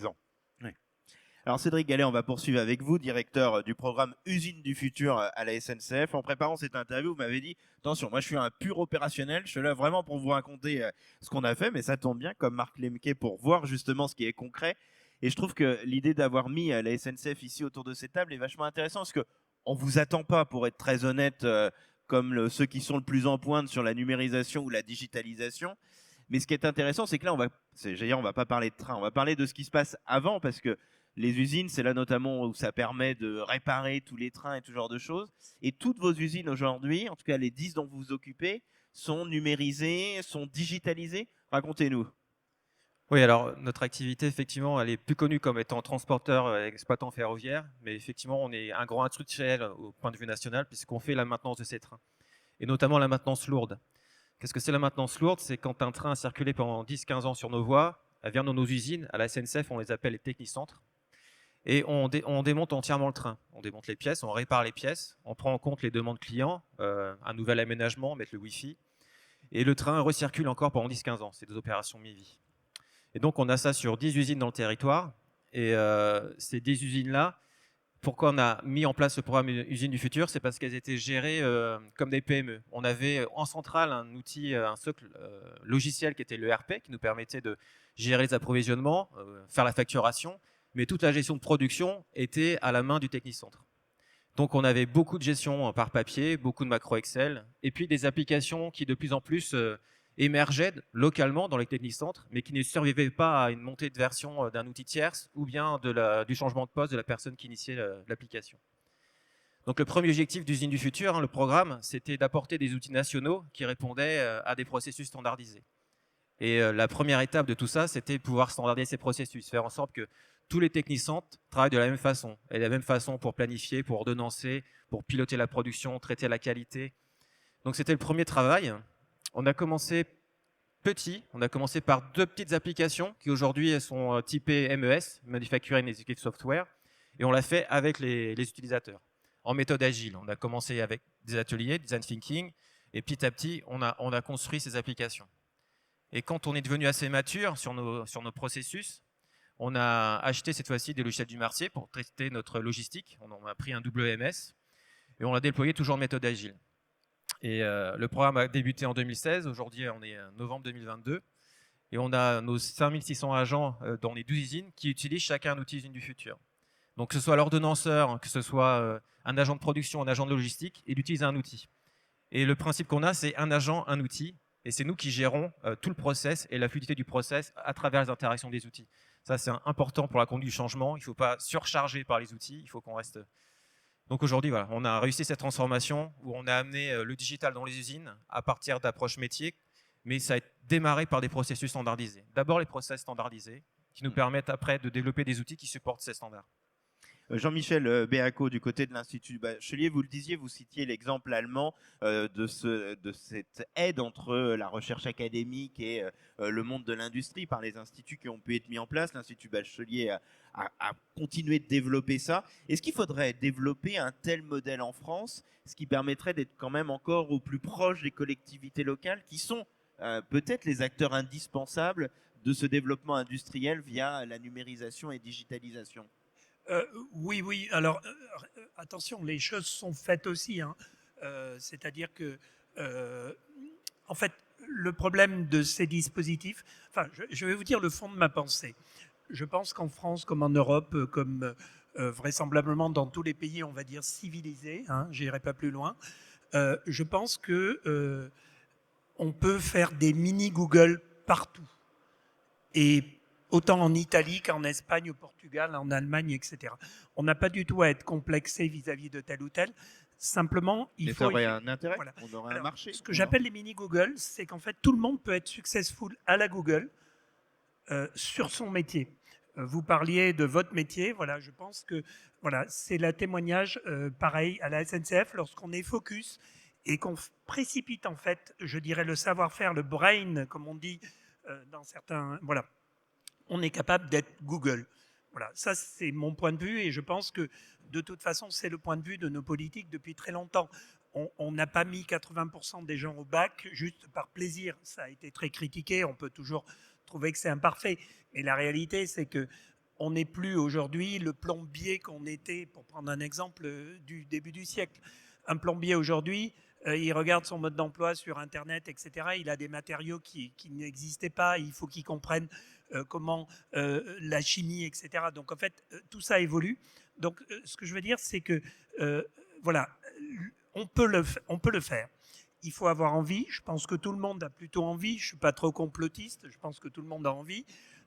ans. Oui. Alors Cédric Gallet, on va poursuivre avec vous, directeur du programme Usine du futur à la SNCF. En préparant cette interview, vous m'avez dit, attention, moi je suis un pur opérationnel, je suis là vraiment pour vous raconter ce qu'on a fait, mais ça tombe bien, comme Marc Lemke, pour voir justement ce qui est concret. Et je trouve que l'idée d'avoir mis la SNCF ici autour de cette table est vachement intéressante, parce qu'on ne vous attend pas, pour être très honnête, comme ceux qui sont le plus en pointe sur la numérisation ou la digitalisation. Mais ce qui est intéressant, c'est que là, on va pas parler de train, on va parler de ce qui se passe avant, parce que les usines, c'est là notamment où ça permet de réparer tous les trains et tout genre de choses. Et toutes vos usines aujourd'hui, en tout cas les 10 dont vous vous occupez, sont numérisées, sont digitalisées. Racontez-nous. Oui, alors notre activité, effectivement, elle est plus connue comme étant transporteur et exploitant ferroviaire, mais effectivement, on est un grand industriel au point de vue national, puisqu'on fait la maintenance de ces trains, et notamment la maintenance lourde. Qu'est-ce que c'est la maintenance lourde? C'est quand un train a circulé pendant 10-15 ans sur nos voies, elle vient dans nos usines, à la SNCF, on les appelle les technicentres, et on démonte entièrement le train. On démonte les pièces, on répare les pièces, on prend en compte les demandes clients, un nouvel aménagement, mettre le Wi-Fi, et le train recircule encore pendant 10-15 ans. C'est des opérations mi-vie. Et donc, on a ça sur 10 usines dans le territoire. Et ces 10 usines-là, pourquoi on a mis en place ce programme Usine du futur? C'est parce qu'elles étaient gérées comme des PME. On avait en centrale un outil, un socle logiciel qui était le RP, qui nous permettait de gérer les approvisionnements, faire la facturation, mais toute la gestion de production était à la main du technicentre. Donc on avait beaucoup de gestion par papier, beaucoup de macro Excel, et puis des applications qui de plus en plus émergeaient localement dans les technicentres, mais qui ne survivaient pas à une montée de version d'un outil tierce ou bien du changement de poste de la personne qui initiait l'application. Donc le premier objectif d'Usine du futur, le programme, c'était d'apporter des outils nationaux qui répondaient à des processus standardisés. Et la première étape de tout ça, c'était pouvoir standardiser ces processus, faire en sorte que tous les technicentres travaillent de la même façon, et de la même façon pour planifier, pour ordonnancer, pour piloter la production, traiter la qualité. Donc c'était le premier travail. On a commencé petit, on a commencé par 2 petites applications qui aujourd'hui sont typées MES, Manufacturing Executive Software, et on l'a fait avec les utilisateurs, en méthode agile. On a commencé avec des ateliers, design thinking, et petit à petit, on a construit ces applications. Et quand on est devenu assez mature sur nos processus, on a acheté cette fois-ci des logiciels du marché pour traiter notre logistique. On a pris un WMS et on l'a déployé toujours en méthode agile. Et le programme a débuté en 2016. Aujourd'hui, on est en novembre 2022. Et on a nos 5600 agents dans les 12 usines qui utilisent chacun un outil usine du futur. Donc que ce soit l'ordonnanceur, que ce soit un agent de production, un agent de logistique, il utilise un outil. Et le principe qu'on a, c'est un agent, un outil. Et c'est nous qui gérons tout le process et la fluidité du process à travers les interactions des outils. Ça, c'est important pour la conduite du changement. Il ne faut pas surcharger par les outils. Il faut qu'on reste. Donc aujourd'hui, voilà, on a réussi cette transformation où on a amené le digital dans les usines à partir d'approches métiers, mais ça a démarré par des processus standardisés. D'abord les process standardisés qui nous permettent après de développer des outils qui supportent ces standards. Jean-Michel Béaco, du côté de l'Institut Bachelier, vous le disiez, vous citiez l'exemple allemand de cette aide entre la recherche académique et le monde de l'industrie par les instituts qui ont pu être mis en place. L'Institut Bachelier à continuer de développer ça. Est-ce qu'il faudrait développer un tel modèle en France, ce qui permettrait d'être quand même encore au plus proche des collectivités locales qui sont peut-être les acteurs indispensables de ce développement industriel via la numérisation et digitalisation? Oui, oui. Alors, attention, les choses sont faites aussi, hein. C'est-à-dire que, en fait, le problème de ces dispositifs, enfin, je vais vous dire le fond de ma pensée. Je pense qu'en France, comme en Europe, comme vraisemblablement dans tous les pays, on va dire civilisés, hein, j'irai pas plus loin, je pense que on peut faire des mini Google partout. Et autant en Italie qu'en Espagne, au Portugal, en Allemagne, etc. On n'a pas du tout à être complexé vis-à-vis de tel ou tel. Simplement, il faut... ça aurait un intérêt, voilà. on aurait Alors, un marché. Ce que j'appelle les mini Google, c'est qu'en fait, tout le monde peut être successful à la Google sur son métier. Vous parliez de votre métier, voilà, je pense que voilà, c'est le témoignage pareil à la SNCF lorsqu'on est focus et qu'on précipite en fait, je dirais le savoir-faire, le brain, comme on dit dans certains, voilà, on est capable d'être Google. Voilà, ça c'est mon point de vue et je pense que de toute façon c'est le point de vue de nos politiques depuis très longtemps. On n'a pas mis 80% des gens au bac juste par plaisir. Ça a été très critiqué, on peut toujours trouver que c'est imparfait. Mais la réalité c'est que on n'est plus aujourd'hui le plombier qu'on était, pour prendre un exemple du début du siècle. Un plombier aujourd'hui, il regarde son mode d'emploi sur Internet, etc. Il a des matériaux qui n'existaient pas. Il faut qu'il comprenne comment la chimie, etc. Donc en fait, tout ça évolue. Donc ce que je veux dire, c'est que voilà, on peut le faire. Il faut avoir envie. Je pense que tout le monde a plutôt envie. Je ne suis pas trop complotiste. Je pense que tout le monde a envie.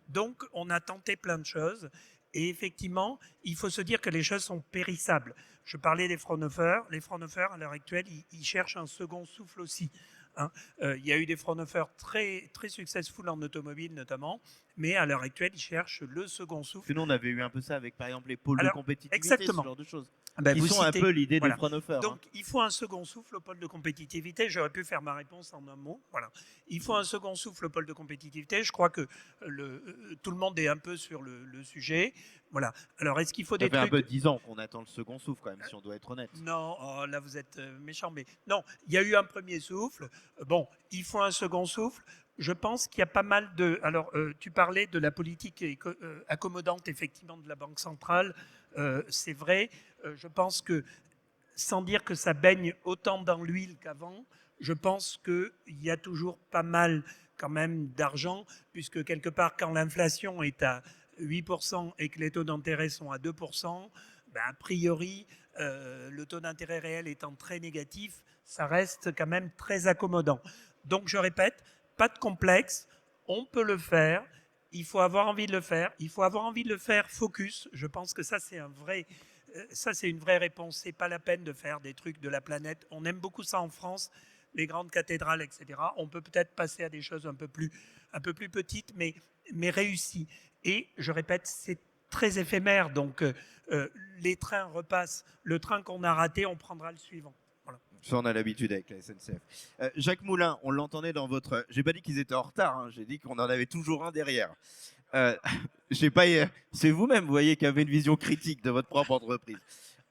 Donc on a tenté plein de choses. Et effectivement, il faut se dire que les choses sont périssables. Je parlais des Fraunhofer. Les Fraunhofer, à l'heure actuelle, ils cherchent un second souffle aussi. Hein. Il y a eu des Fraunhofer très, très successful en automobile notamment, mais à l'heure actuelle, ils cherchent le second souffle. Sinon, on avait eu un peu ça avec, par exemple, les pôles de compétitivité, exactement. ce genre de choses. Ben, qui sont citez, un peu l'idée voilà. des Fraunhofer. Donc, il faut un second souffle au pôle de compétitivité. J'aurais pu faire ma réponse en un mot. Voilà. Il faut un second souffle au pôle de compétitivité. Je crois que tout le monde est un peu sur le sujet. Voilà. Alors, est-ce qu'il faut des trucs... Ça fait un peu 10 ans qu'on attend le second souffle, quand même, si on doit être honnête. Non, oh, là, vous êtes méchant. Mais non, il y a eu un premier souffle. Bon, il faut un second souffle. Je pense qu'il y a pas mal de... Alors, tu parlais de la politique accommodante, effectivement, de la Banque centrale. C'est vrai. Je pense que, sans dire que ça baigne autant dans l'huile qu'avant, je pense qu'il y a toujours pas mal, quand même, d'argent, puisque quelque part, quand l'inflation est à 8% et que les taux d'intérêt sont à 2%, ben, a priori, le taux d'intérêt réel étant très négatif, ça reste quand même très accommodant. Donc, je répète, pas de complexe, on peut le faire, il faut avoir envie de le faire, il faut avoir envie de le faire focus. Je pense que ça, c'est une vraie réponse. C'est pas la peine de faire des trucs de la planète. On aime beaucoup ça en France, les grandes cathédrales, etc. On peut peut-être passer à des choses un peu plus petites, mais réussies. Et je répète, c'est très éphémère. Donc, les trains repassent. Le train qu'on a raté, on prendra le suivant. Voilà. Ça, on a l'habitude avec la SNCF. Jacques Moulin, on l'entendait dans votre... J'ai pas dit qu'ils étaient en retard, hein, j'ai dit qu'on en avait toujours un derrière. C'est vous-même, vous voyez, qui avez une vision critique de votre propre entreprise.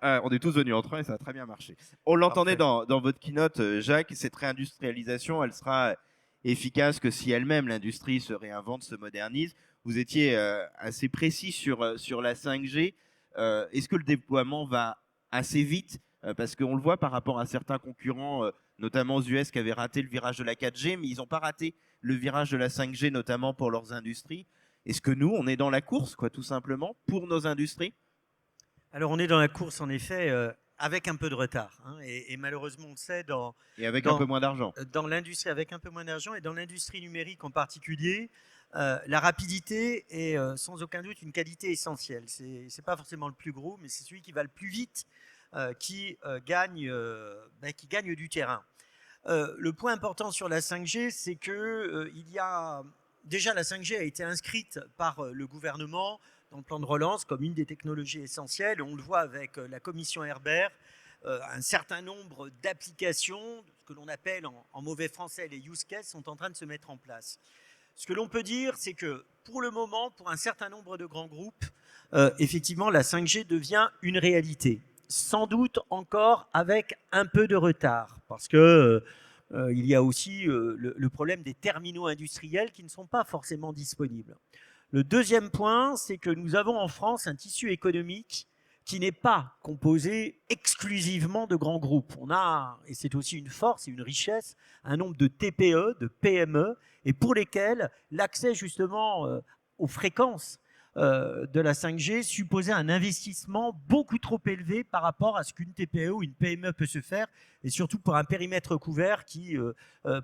On est tous venus en train et ça a très bien marché. On l'entendait dans votre keynote, Jacques, cette réindustrialisation, elle sera efficace que si elle-même, l'industrie, se réinvente, se modernise. Vous étiez assez précis sur la 5G. Est-ce que le déploiement va assez vite? Parce qu'on le voit par rapport à certains concurrents, notamment aux US, qui avaient raté le virage de la 4G, mais ils n'ont pas raté le virage de la 5G, notamment pour leurs industries. Est-ce que nous, on est dans la course, quoi, tout simplement, pour nos industries? Alors, on est dans la course, en effet, avec un peu de retard. Hein, et malheureusement, on le sait, et avec un peu moins d'argent. Dans l'industrie, avec un peu moins d'argent, et dans l'industrie numérique en particulier, la rapidité est sans aucun doute une qualité essentielle. Ce n'est pas forcément le plus gros, mais c'est celui qui va le plus vite qui gagne du terrain. Le point important sur la 5G, c'est que déjà la 5G a été inscrite par le gouvernement dans le plan de relance comme une des technologies essentielles. On le voit avec la commission Herbert, un certain nombre d'applications, ce que l'on appelle en mauvais français les use cases, sont en train de se mettre en place. Ce que l'on peut dire, c'est que pour le moment, pour un certain nombre de grands groupes, effectivement, la 5G devient une réalité. Sans doute encore avec un peu de retard, parce que il y a aussi le problème des terminaux industriels qui ne sont pas forcément disponibles. Le deuxième point, c'est que nous avons en France un tissu économique qui n'est pas composé exclusivement de grands groupes. On a, et c'est aussi une force et une richesse, un nombre de TPE, de PME, et pour lesquels l'accès justement aux fréquences de la 5G supposait un investissement beaucoup trop élevé par rapport à ce qu'une TPE ou une PME peut se faire, et surtout pour un périmètre couvert qui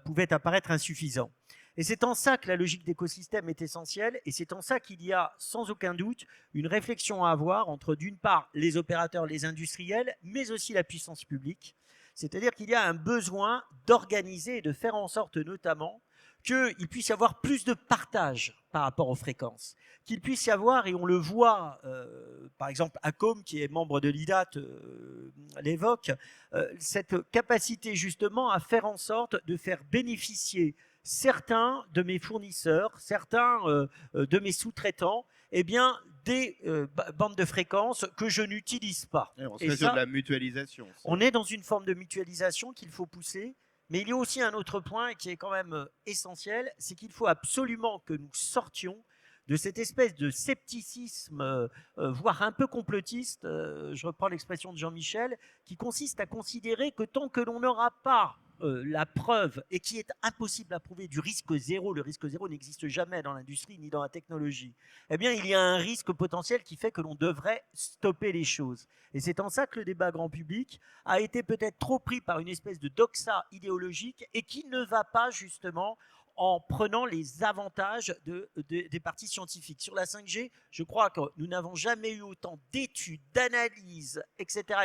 pouvait apparaître insuffisant. Et c'est en ça que la logique d'écosystème est essentielle, et c'est en ça qu'il y a sans aucun doute une réflexion à avoir entre d'une part les opérateurs, les industriels, mais aussi la puissance publique. C'est-à-dire qu'il y a un besoin d'organiser et de faire en sorte notamment qu'il puisse y avoir plus de partage par rapport aux fréquences, qu'il puisse y avoir, et on le voit, par exemple, Acom, qui est membre de l'IDAT, l'évoque, cette capacité justement à faire en sorte de faire bénéficier certains de mes fournisseurs, certains de mes sous-traitants, eh bien, des bandes de fréquences que je n'utilise pas. On serait sur de la mutualisation. On est dans une forme de mutualisation qu'il faut pousser. Mais il y a aussi un autre point qui est quand même essentiel, c'est qu'il faut absolument que nous sortions de cette espèce de scepticisme, voire un peu complotiste, je reprends l'expression de Jean-Michel, qui consiste à considérer que tant que l'on n'aura pas la preuve, et qui est impossible à prouver, du risque zéro, le risque zéro n'existe jamais dans l'industrie ni dans la technologie, eh bien il y a un risque potentiel qui fait que l'on devrait stopper les choses. Et c'est en ça que le débat grand public a été peut-être trop pris par une espèce de doxa idéologique et qui ne va pas justement en prenant les avantages des parties scientifiques. Sur la 5G, je crois que nous n'avons jamais eu autant d'études, d'analyses, etc.,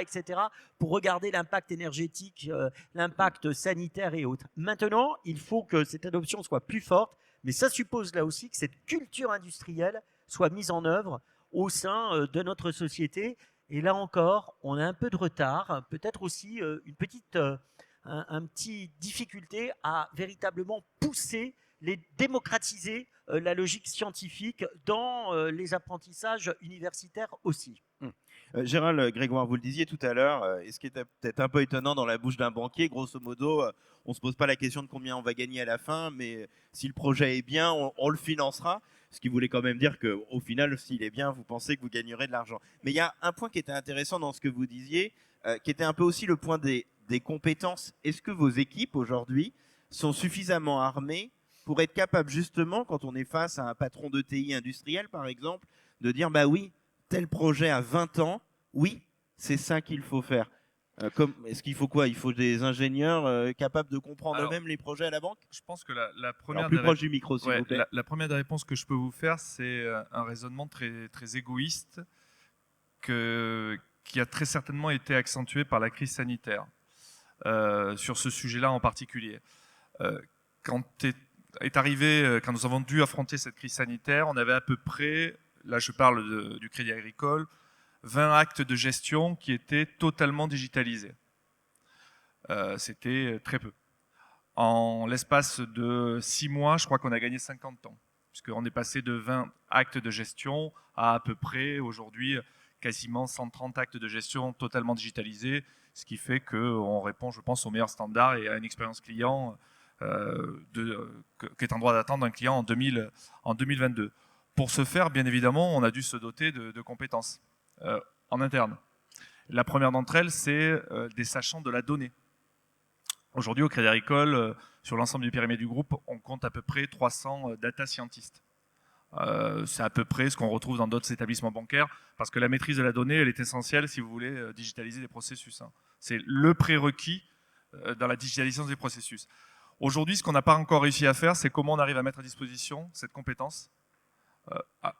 pour regarder l'impact énergétique, l'impact sanitaire et autres. Maintenant, il faut que cette adoption soit plus forte, mais ça suppose là aussi que cette culture industrielle soit mise en œuvre au sein de notre société. Et là encore, on a un peu de retard, peut-être aussi une petite... un petit difficulté à véritablement pousser, démocratiser la logique scientifique dans les apprentissages universitaires aussi. Gérald Grégoire, vous le disiez tout à l'heure, et ce qui était peut-être un peu étonnant dans la bouche d'un banquier, grosso modo, on ne se pose pas la question de combien on va gagner à la fin, mais si le projet est bien, on le financera. Ce qui voulait quand même dire qu'au final, s'il est bien, vous pensez que vous gagnerez de l'argent. Mais il y a un point qui était intéressant dans ce que vous disiez, qui était un peu aussi le point des compétences. Est-ce que vos équipes aujourd'hui sont suffisamment armées pour être capables justement, quand on est face à un patron de TI industriel par exemple, de dire bah oui, tel projet a 20 ans, oui, c'est ça qu'il faut faire. Est-ce qu'il faut quoi? Il faut des ingénieurs capables de comprendre eux-mêmes les projets à la banque? Je pense que la première Alors, plus proche du micro, s'il vous plaît. La première des réponses que je peux vous faire, c'est un raisonnement très, très égoïste qui a très certainement été accentué par la crise sanitaire. Sur ce sujet-là en particulier. Quand nous avons dû affronter cette crise sanitaire, on avait à peu près, là je parle du Crédit Agricole, 20 actes de gestion qui étaient totalement digitalisés. C'était très peu. En l'espace de 6 mois, je crois qu'on a gagné 50 ans, puisqu'on est passé de 20 actes de gestion à peu près aujourd'hui quasiment 130 actes de gestion totalement digitalisés, ce qui fait qu'on répond, je pense, aux meilleurs standards et à une expérience client qu'est en droit d'attendre un client en 2022. Pour ce faire, bien évidemment, on a dû se doter de compétences en interne. La première d'entre elles, c'est des sachants de la donnée. Aujourd'hui, au Crédit Agricole, sur l'ensemble du périmètre du groupe, on compte à peu près 300 data scientists. C'est à peu près ce qu'on retrouve dans d'autres établissements bancaires, parce que la maîtrise de la donnée, elle est essentielle si vous voulez digitaliser des processus. C'est le prérequis dans la digitalisation des processus. Aujourd'hui, ce qu'on n'a pas encore réussi à faire, c'est comment on arrive à mettre à disposition cette compétence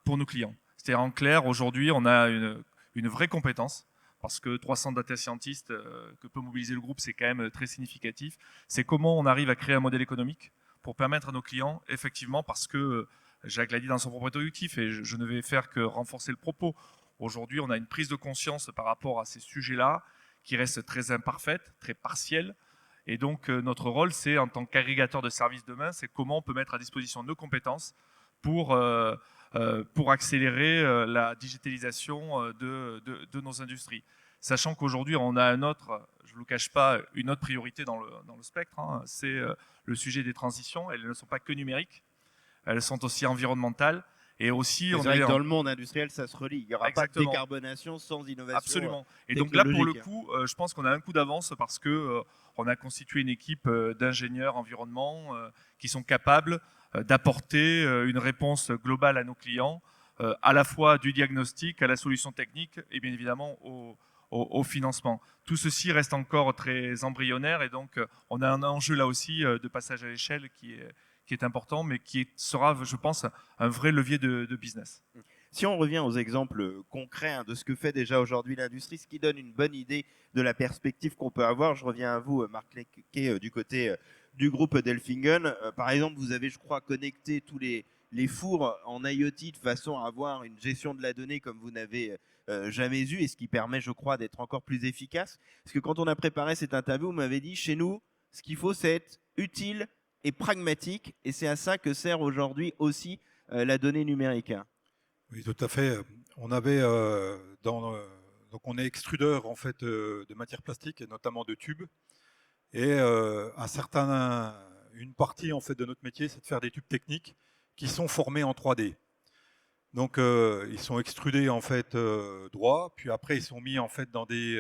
pour nos clients. C'est-à-dire, en clair, aujourd'hui, on a une vraie compétence, parce que 300 data scientists que peut mobiliser le groupe, c'est quand même très significatif. C'est comment on arrive à créer un modèle économique pour permettre à nos clients, effectivement, parce que Jacques l'a dit dans son propos introductif, et je ne vais faire que renforcer le propos. Aujourd'hui, on a une prise de conscience par rapport à ces sujets-là qui reste très imparfaite, très partielle, Et donc, notre rôle, c'est en tant qu'agrégateur de services demain, c'est comment on peut mettre à disposition nos compétences pour accélérer la digitalisation de nos industries. Sachant qu'aujourd'hui, on a je ne vous le cache pas, une autre priorité dans le spectre, hein, c'est le sujet des transitions. Elles ne sont pas que numériques, elles sont aussi environnementales. Et aussi, c'est vrai que dans le monde industriel, ça se relie. Il n'y aura pas de décarbonation sans innovation. Absolument. Et donc là, pour le coup, je pense qu'on a un coup d'avance parce que on a constitué une équipe d'ingénieurs environnement qui sont capables d'apporter une réponse globale à nos clients, à la fois du diagnostic à la solution technique et bien évidemment au financement. Tout ceci reste encore très embryonnaire et donc on a un enjeu là aussi de passage à l'échelle qui est important, mais qui sera, je pense, un vrai levier de business. Si on revient aux exemples concrets de ce que fait déjà aujourd'hui l'industrie, ce qui donne une bonne idée de la perspective qu'on peut avoir, je reviens à vous, Marc Lequet, du côté du groupe Delfingen. Par exemple, vous avez, je crois, connecté tous les fours en IoT de façon à avoir une gestion de la donnée comme vous n'avez jamais eu, et ce qui permet, je crois, d'être encore plus efficace. Parce que quand on a préparé cette interview, vous m'avez dit, chez nous, ce qu'il faut, c'est être utile et pragmatique, et c'est à ça que sert aujourd'hui aussi la donnée numérique. Oui, tout à fait. On avait donc on est extrudeur en fait de matières plastiques et notamment de tubes. Et une partie en fait de notre métier, c'est de faire des tubes techniques qui sont formés en 3D. Donc ils sont extrudés en fait droit, puis après ils sont mis en fait dans des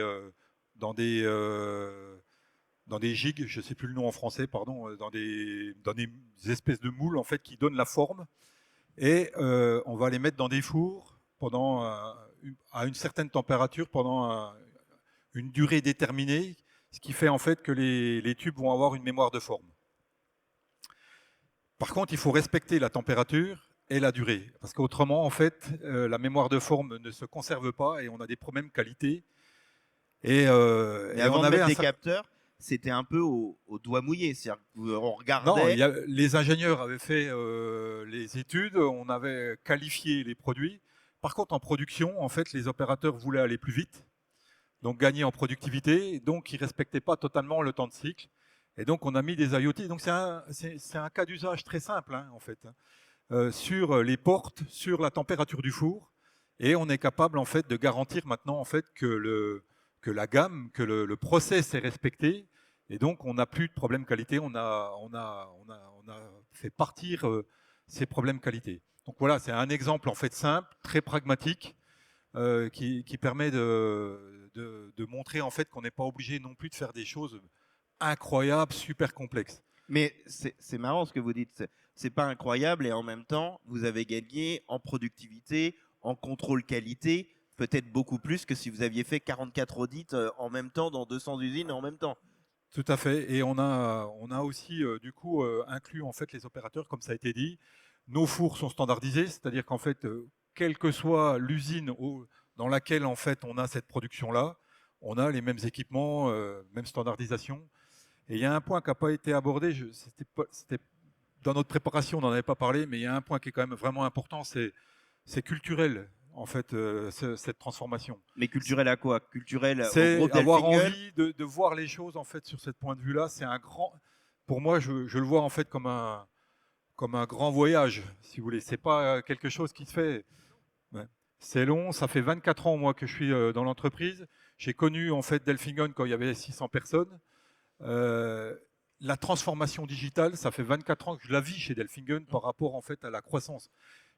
gigs, je ne sais plus le nom en français, pardon, dans des espèces de moules en fait qui donnent la forme. Et on va les mettre dans des fours à une certaine température pendant une durée déterminée, ce qui fait en fait que les tubes vont avoir une mémoire de forme. Par contre, il faut respecter la température et la durée, parce qu'autrement, en fait, la mémoire de forme ne se conserve pas et on a des problèmes qualité. Et avant de mettre des capteurs, c'était un peu au doigt mouillé, c'est-à-dire qu'on regardait... Non, les ingénieurs avaient fait les études, on avait qualifié les produits. Par contre, en production, en fait, les opérateurs voulaient aller plus vite, donc gagner en productivité, donc ils ne respectaient pas totalement le temps de cycle. Et donc, on a mis des IoT. Donc, c'est un cas d'usage très simple, hein, en fait, sur les portes, sur la température du four. Et on est capable, en fait, de garantir maintenant, en fait, que la gamme, que le process est respecté. Et donc, on n'a plus de problème qualité. On a fait partir ces problèmes qualité. Donc voilà, c'est un exemple, en fait, simple, très pragmatique, qui permet de montrer, en fait, qu'on n'est pas obligé non plus de faire des choses incroyable, super complexe. Mais c'est marrant ce que vous dites. C'est pas incroyable et en même temps, vous avez gagné en productivité, en contrôle qualité, peut-être beaucoup plus que si vous aviez fait 44 audits en même temps dans 200 usines en même temps. Tout à fait. Et on a aussi du coup inclus en fait les opérateurs, comme ça a été dit. Nos fours sont standardisés, c'est-à-dire qu'en fait, quelle que soit l'usine dans laquelle en fait on a cette production-là, on a les mêmes équipements, même standardisation. Et il y a un point qui n'a pas été abordé, c'était dans notre préparation, on n'en avait pas parlé, mais il y a un point qui est quand même vraiment important, c'est culturel, en fait, cette transformation. Mais culturel à quoi? Culturel c'est au groupe avoir Delfingen. envie de voir les choses, en fait, sur ce point de vue-là. C'est un grand... Pour moi, je le vois, en fait, comme un grand voyage, si vous voulez. C'est pas quelque chose qui se fait... Ouais. C'est long, ça fait 24 ans, moi, que je suis dans l'entreprise. J'ai connu, en fait, Delfingen quand il y avait 600 personnes. La transformation digitale, ça fait 24 ans que je la vis chez Delfingen par rapport en fait à la croissance.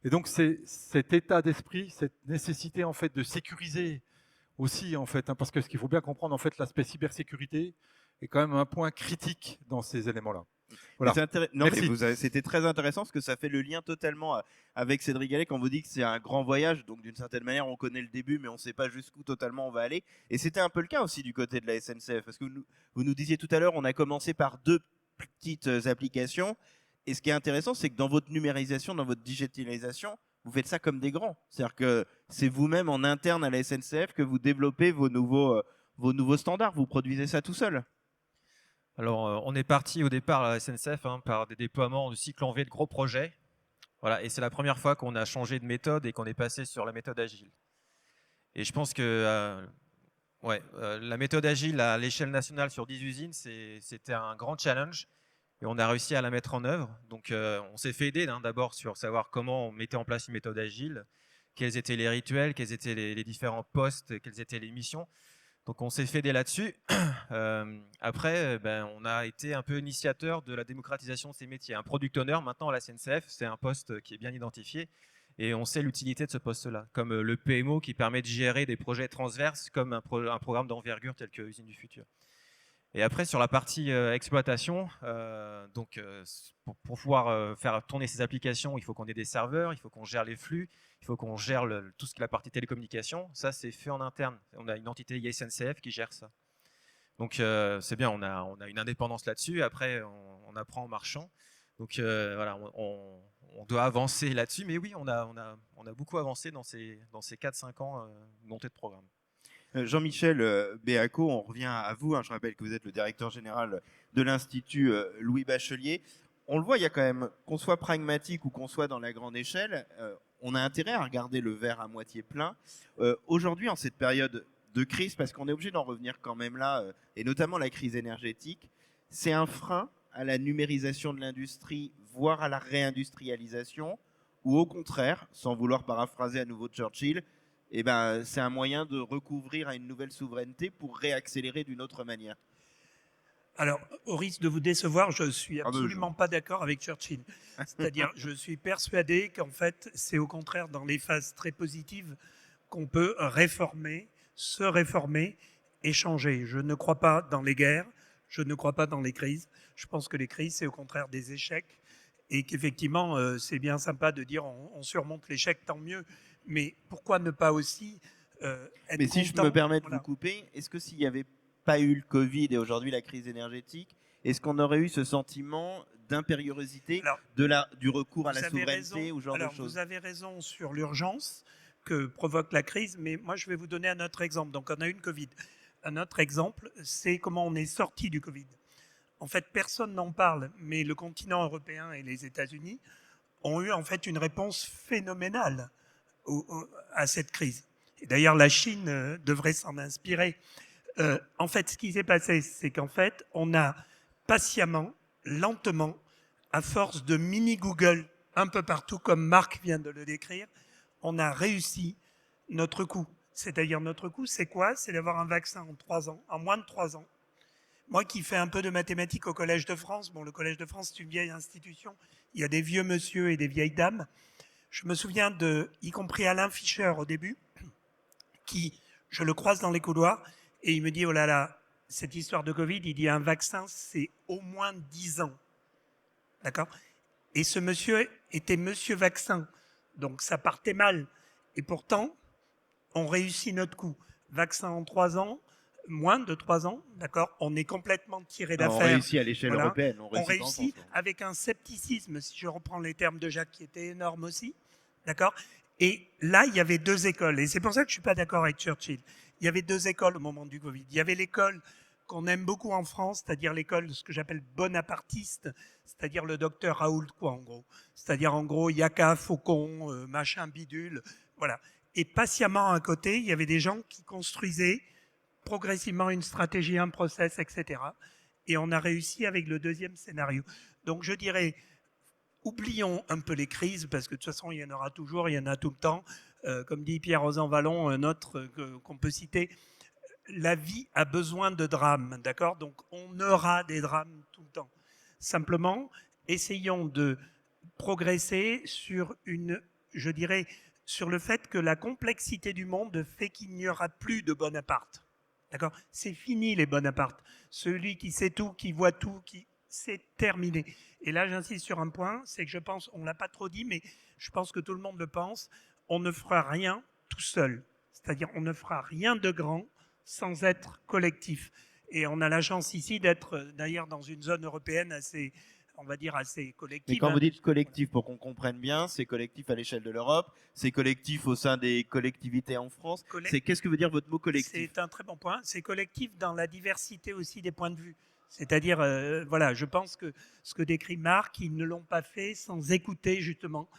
Et donc c'est cet état d'esprit, cette nécessité en fait de sécuriser aussi en fait, hein, parce que ce qu'il faut bien comprendre en fait, l'aspect cybersécurité est quand même un point critique dans ces éléments-là. Voilà. Non, mais c'était très intéressant parce que ça fait le lien totalement avec Cédric Gallet quand vous dites que c'est un grand voyage. Donc d'une certaine manière, on connaît le début, mais on ne sait pas jusqu'où totalement on va aller. Et c'était un peu le cas aussi du côté de la SNCF, parce que vous nous disiez tout à l'heure, on a commencé par 2 petites applications. Et ce qui est intéressant, c'est que dans votre numérisation, dans votre digitalisation, vous faites ça comme des grands. C'est-à-dire que c'est vous-même en interne à la SNCF que vous développez vos nouveaux standards. Vous produisez ça tout seul. Alors, on est parti au départ à la SNCF par des déploiements de cycle en V de gros projets. Voilà, et c'est la première fois qu'on a changé de méthode et qu'on est passé sur la méthode agile. Et je pense que Ouais, la méthode agile à l'échelle nationale sur 10 usines, c'était un grand challenge et on a réussi à la mettre en œuvre. Donc, on s'est fait aider d'abord sur savoir comment on mettait en place une méthode agile, quels étaient les rituels, quels étaient les différents postes, quelles étaient les missions. Donc, on s'est fait aider là-dessus. Après, on a été un peu initiateur de la démocratisation de ces métiers. Un product owner, maintenant, à la SNCF, c'est un poste qui est bien identifié. Et on sait l'utilité de ce poste-là, comme le PMO qui permet de gérer des projets transverses, comme un programme d'envergure tel que Usine du Futur. Et après, sur la partie exploitation, pour pouvoir faire tourner ces applications, il faut qu'on ait des serveurs, il faut qu'on gère les flux, il faut qu'on gère tout ce qui est la partie télécommunication. Ça, c'est fait en interne. On a une entité ISNCF qui gère ça. Donc, c'est bien, on a une indépendance là-dessus. Après, on apprend en marchant. Donc, voilà, on doit avancer là-dessus. Mais oui, on a beaucoup avancé dans ces 4-5 ans de montée de programme. Jean-Michel Béaco, on revient à vous. Je rappelle que vous êtes le directeur général de l'Institut Louis Bachelier. On le voit, il y a quand même, qu'on soit pragmatique ou qu'on soit dans la grande échelle, on a intérêt à regarder le verre à moitié plein. Aujourd'hui, en cette période de crise, parce qu'on est obligé d'en revenir quand même là, et notamment la crise énergétique, c'est un frein à la numérisation de l'industrie, voire à la réindustrialisation, ou au contraire, sans vouloir paraphraser à nouveau Churchill, c'est un moyen de recouvrir à une nouvelle souveraineté pour réaccélérer d'une autre manière. Alors, au risque de vous décevoir, je ne suis absolument pas d'accord avec Churchill. C'est-à-dire, je suis persuadé qu'en fait, c'est au contraire dans les phases très positives qu'on peut réformer, se réformer et changer. Je ne crois pas dans les guerres, je ne crois pas dans les crises. Je pense que les crises, c'est au contraire des échecs et qu'effectivement, c'est bien sympa de dire on surmonte l'échec, tant mieux. Mais pourquoi ne pas aussi être Mais si content, je me permets de vous couper, est-ce que s'il n'y avait pas eu le Covid et aujourd'hui la crise énergétique, est-ce qu'on aurait eu ce sentiment d'impériosité du recours à la souveraineté ou ce genre de choses? Vous avez raison sur l'urgence que provoque la crise, mais moi je vais vous donner un autre exemple. Donc on a eu une Covid. Un autre exemple, c'est comment on est sorti du Covid. En fait, personne n'en parle, mais le continent européen et les États-Unis ont eu en fait une réponse phénoménale à cette crise. Et d'ailleurs, la Chine devrait s'en inspirer. En fait, ce qui s'est passé, c'est qu'en fait, on a patiemment, lentement, à force de mini-Google un peu partout, comme Marc vient de le décrire, on a réussi notre coup. C'est-à-dire notre coup, c'est quoi? C'est d'avoir un vaccin en 3 ans, en moins de 3 ans. Moi qui fais un peu de mathématiques au Collège de France, bon, le Collège de France, c'est une vieille institution, il y a des vieux monsieur et des vieilles dames. Je me souviens y compris Alain Fischer au début, qui, je le croise dans les couloirs, et il me dit, oh là là, cette histoire de Covid, il dit, un vaccin, c'est au moins 10 ans. D'accord? Et ce monsieur était monsieur vaccin, donc ça partait mal. Et pourtant, on réussit notre coup. Vaccin en 3 ans, moins de 3 ans, d'accord? On est complètement tiré d'affaire. On réussit à l'échelle européenne. On réussit avec un scepticisme, si je reprends les termes de Jacques, qui était énorme aussi, d'accord? Et là, il y avait 2 écoles. Et c'est pour ça que je ne suis pas d'accord avec Churchill. Il y avait 2 écoles au moment du Covid. Il y avait l'école qu'on aime beaucoup en France, c'est-à-dire l'école de ce que j'appelle bonapartiste, c'est-à-dire le docteur Raoult, quoi, en gros. C'est-à-dire, en gros, Yaka, Faucon, machin, bidule, voilà. Et patiemment, à côté, il y avait des gens qui construisaient progressivement une stratégie, un process, etc. Et on a réussi avec le 2e scénario. Donc, je dirais, oublions un peu les crises, parce que de toute façon, il y en aura toujours, il y en a tout le temps. Comme dit Pierre Rosan-Vallon, un autre qu'on peut citer, la vie a besoin de drames, d'accord? Donc, on aura des drames tout le temps. Simplement, essayons de progresser sur je dirais, sur le fait que la complexité du monde fait qu'il n'y aura plus de Bonaparte. D'accord? C'est fini les Bonaparte. Celui qui sait tout, qui voit tout, c'est terminé. Et là, j'insiste sur un point, c'est que je pense, on ne l'a pas trop dit, mais je pense que tout le monde le pense, on ne fera rien tout seul. C'est-à-dire, on ne fera rien de grand sans être collectif. Et on a la chance ici d'être d'ailleurs dans une zone européenne assez, on va dire, assez collective. Mais quand vous dites collectif, pour qu'on comprenne bien, c'est collectif à l'échelle de l'Europe, c'est collectif au sein des collectivités en France. Qu'est-ce que veut dire votre mot collectif? C'est un très bon point. C'est collectif dans la diversité aussi des points de vue. C'est-à-dire, voilà, je pense que ce que décrit Marc, ils ne l'ont pas fait sans écouter justement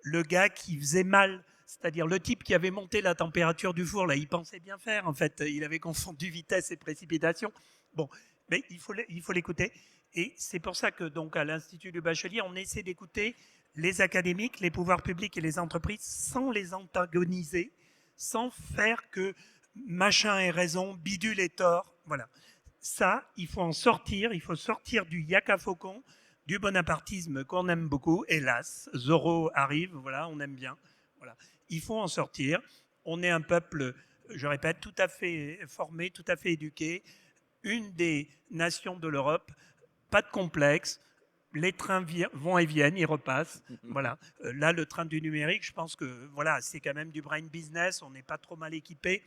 le gars qui faisait mal C'est-à-dire le type qui avait monté la température du four, là, il pensait bien faire, en fait. Il avait confondu vitesse et précipitation. Bon, mais il faut l'écouter. Et c'est pour ça que, donc, à l'Institut du Bachelier, on essaie d'écouter les académiques, les pouvoirs publics et les entreprises sans les antagoniser, sans faire que machin est raison, bidule est tort. Voilà. Ça, il faut en sortir. Il faut sortir du yaka faucon, du bonapartisme qu'on aime beaucoup. Hélas, Zorro arrive, voilà, on aime bien. Voilà. Il faut en sortir. On est un peuple, je répète, tout à fait formé, tout à fait éduqué. Une des nations de l'Europe, pas de complexe. Les trains vont et viennent, ils repassent. Voilà. Là, le train du numérique, je pense que voilà, c'est quand même du brain business. On n'est pas trop mal équipé.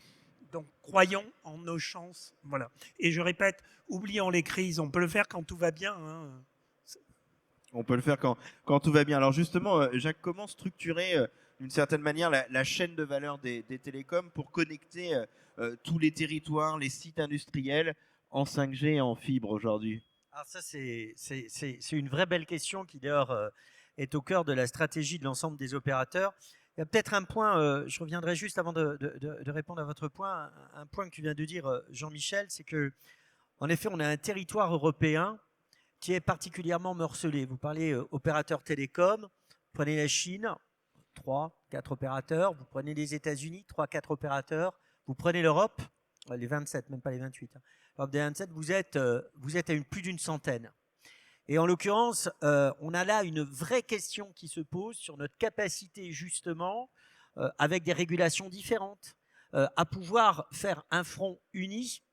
Donc, croyons en nos chances. Voilà. Et je répète, oublions les crises. On peut le faire quand tout va bien. Hein. On peut le faire quand tout va bien. Alors justement, Jacques, comment structurer d'une certaine manière la chaîne de valeur des télécoms pour connecter tous les territoires, les sites industriels en 5G et en fibre aujourd'hui? Alors ça, c'est une vraie belle question qui d'ailleurs est au cœur de la stratégie de l'ensemble des opérateurs. Il y a peut-être un point, je reviendrai juste avant de répondre à votre point, un point que tu viens de dire, Jean-Michel, c'est que en effet, on a un territoire européen qui est particulièrement morcelé. Vous parlez opérateurs télécoms, prenez la Chine, 3, 4 opérateurs, vous prenez les États-Unis, 3, 4 opérateurs, vous prenez l'Europe, les 27, même pas les 28. L'Europe des 27, vous êtes à plus d'une centaine. Et en l'occurrence, on a là une vraie question qui se pose sur notre capacité justement, avec des régulations différentes, à pouvoir faire un front uni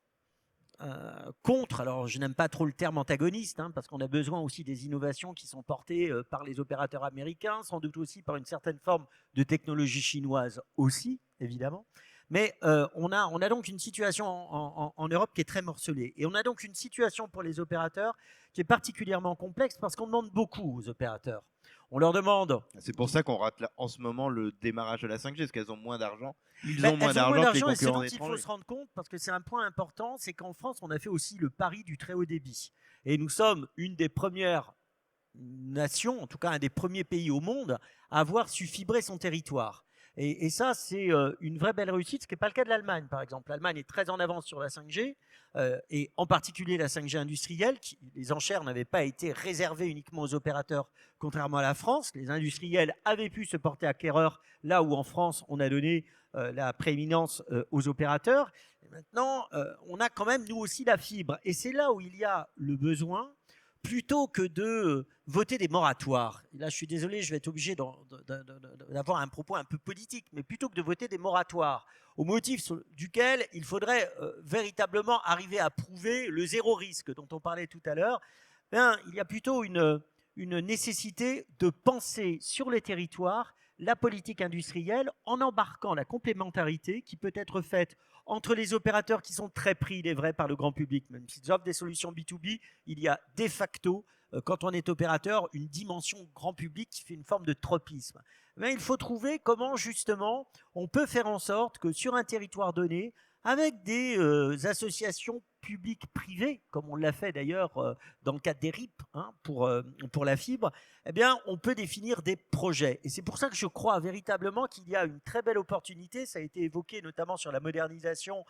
contre, alors je n'aime pas trop le terme antagoniste, hein, parce qu'on a besoin aussi des innovations qui sont portées par les opérateurs américains, sans doute aussi par une certaine forme de technologie chinoise aussi, évidemment. Mais on a donc une situation en Europe qui est très morcelée. Et on a donc une situation pour les opérateurs qui est particulièrement complexe parce qu'on demande beaucoup aux opérateurs. On leur demande... C'est pour ça qu'on rate là, en ce moment le démarrage de la 5G, parce qu'elles ont moins d'argent. Ils Ben, ont moins elles d'argent que les et c'est concurrents dont il faut étrangers. se rendre compte, parce que c'est un point important, c'est qu'en France, on a fait aussi le pari du très haut débit. Et nous sommes une des premières nations, en tout cas un des premiers pays au monde, à avoir su fibrer son territoire. Et ça, c'est une vraie belle réussite, ce qui n'est pas le cas de l'Allemagne, par exemple. L'Allemagne est très en avance sur la 5G, et en particulier la 5G industrielle. Les enchères n'avaient pas été réservées uniquement aux opérateurs, contrairement à la France. Les industriels avaient pu se porter acquéreurs, là où en France, on a donné la prééminence aux opérateurs. Et maintenant, on a quand même, nous aussi, la fibre. Et c'est là où il y a le besoin, plutôt que de voter des moratoires. Et là, je suis désolé, je vais être obligé d'avoir un propos un peu politique, mais plutôt que de voter des moratoires, au motif duquel il faudrait véritablement arriver à prouver le zéro risque dont on parlait tout à l'heure, il y a plutôt une nécessité de penser sur les territoires la politique industrielle en embarquant la complémentarité qui peut être faite entre les opérateurs qui sont très pris, il est vrai, par le grand public. Même s'ils offrent des solutions B2B, il y a de facto, quand on est opérateur, une dimension grand public qui fait une forme de tropisme. Mais il faut trouver comment, justement, on peut faire en sorte que sur un territoire donné, avec des associations publiques-privées, comme on l'a fait d'ailleurs dans le cadre des RIP hein, pour la fibre, eh bien, on peut définir des projets. Et c'est pour ça que je crois véritablement qu'il y a une très belle opportunité, ça a été évoqué notamment sur la modernisation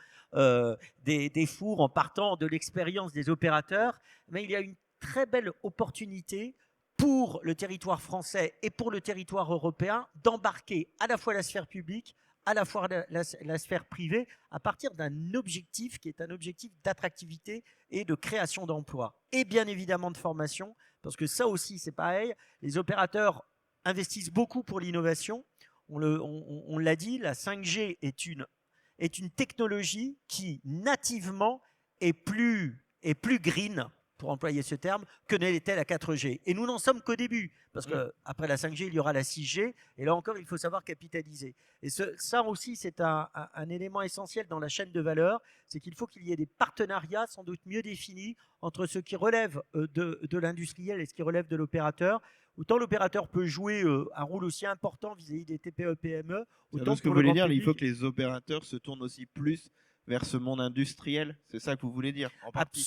des fours en partant de l'expérience des opérateurs, mais il y a une très belle opportunité pour le territoire français et pour le territoire européen d'embarquer à la fois la sphère publique, à la fois la sphère privée, à partir d'un objectif qui est un objectif d'attractivité et de création d'emplois. Et bien évidemment de formation, parce que ça aussi c'est pareil, les opérateurs investissent beaucoup pour l'innovation. On l'a dit, la 5G est une technologie qui nativement est plus green, pour employer ce terme, que ne l'était la 4G. Et nous n'en sommes qu'au début, parce qu'après la 5G, il y aura la 6G, et là encore, il faut savoir capitaliser. Et ça aussi, c'est un élément essentiel dans la chaîne de valeur, c'est qu'il faut qu'il y ait des partenariats sans doute mieux définis entre ce qui relève de l'industriel et ce qui relève de l'opérateur. Autant l'opérateur peut jouer un rôle aussi important vis-à-vis des TPE-PME, autant ce que vous voulez dire, il faut que les opérateurs se tournent aussi plus vers ce monde industriel, c'est ça que vous voulez dire en partie.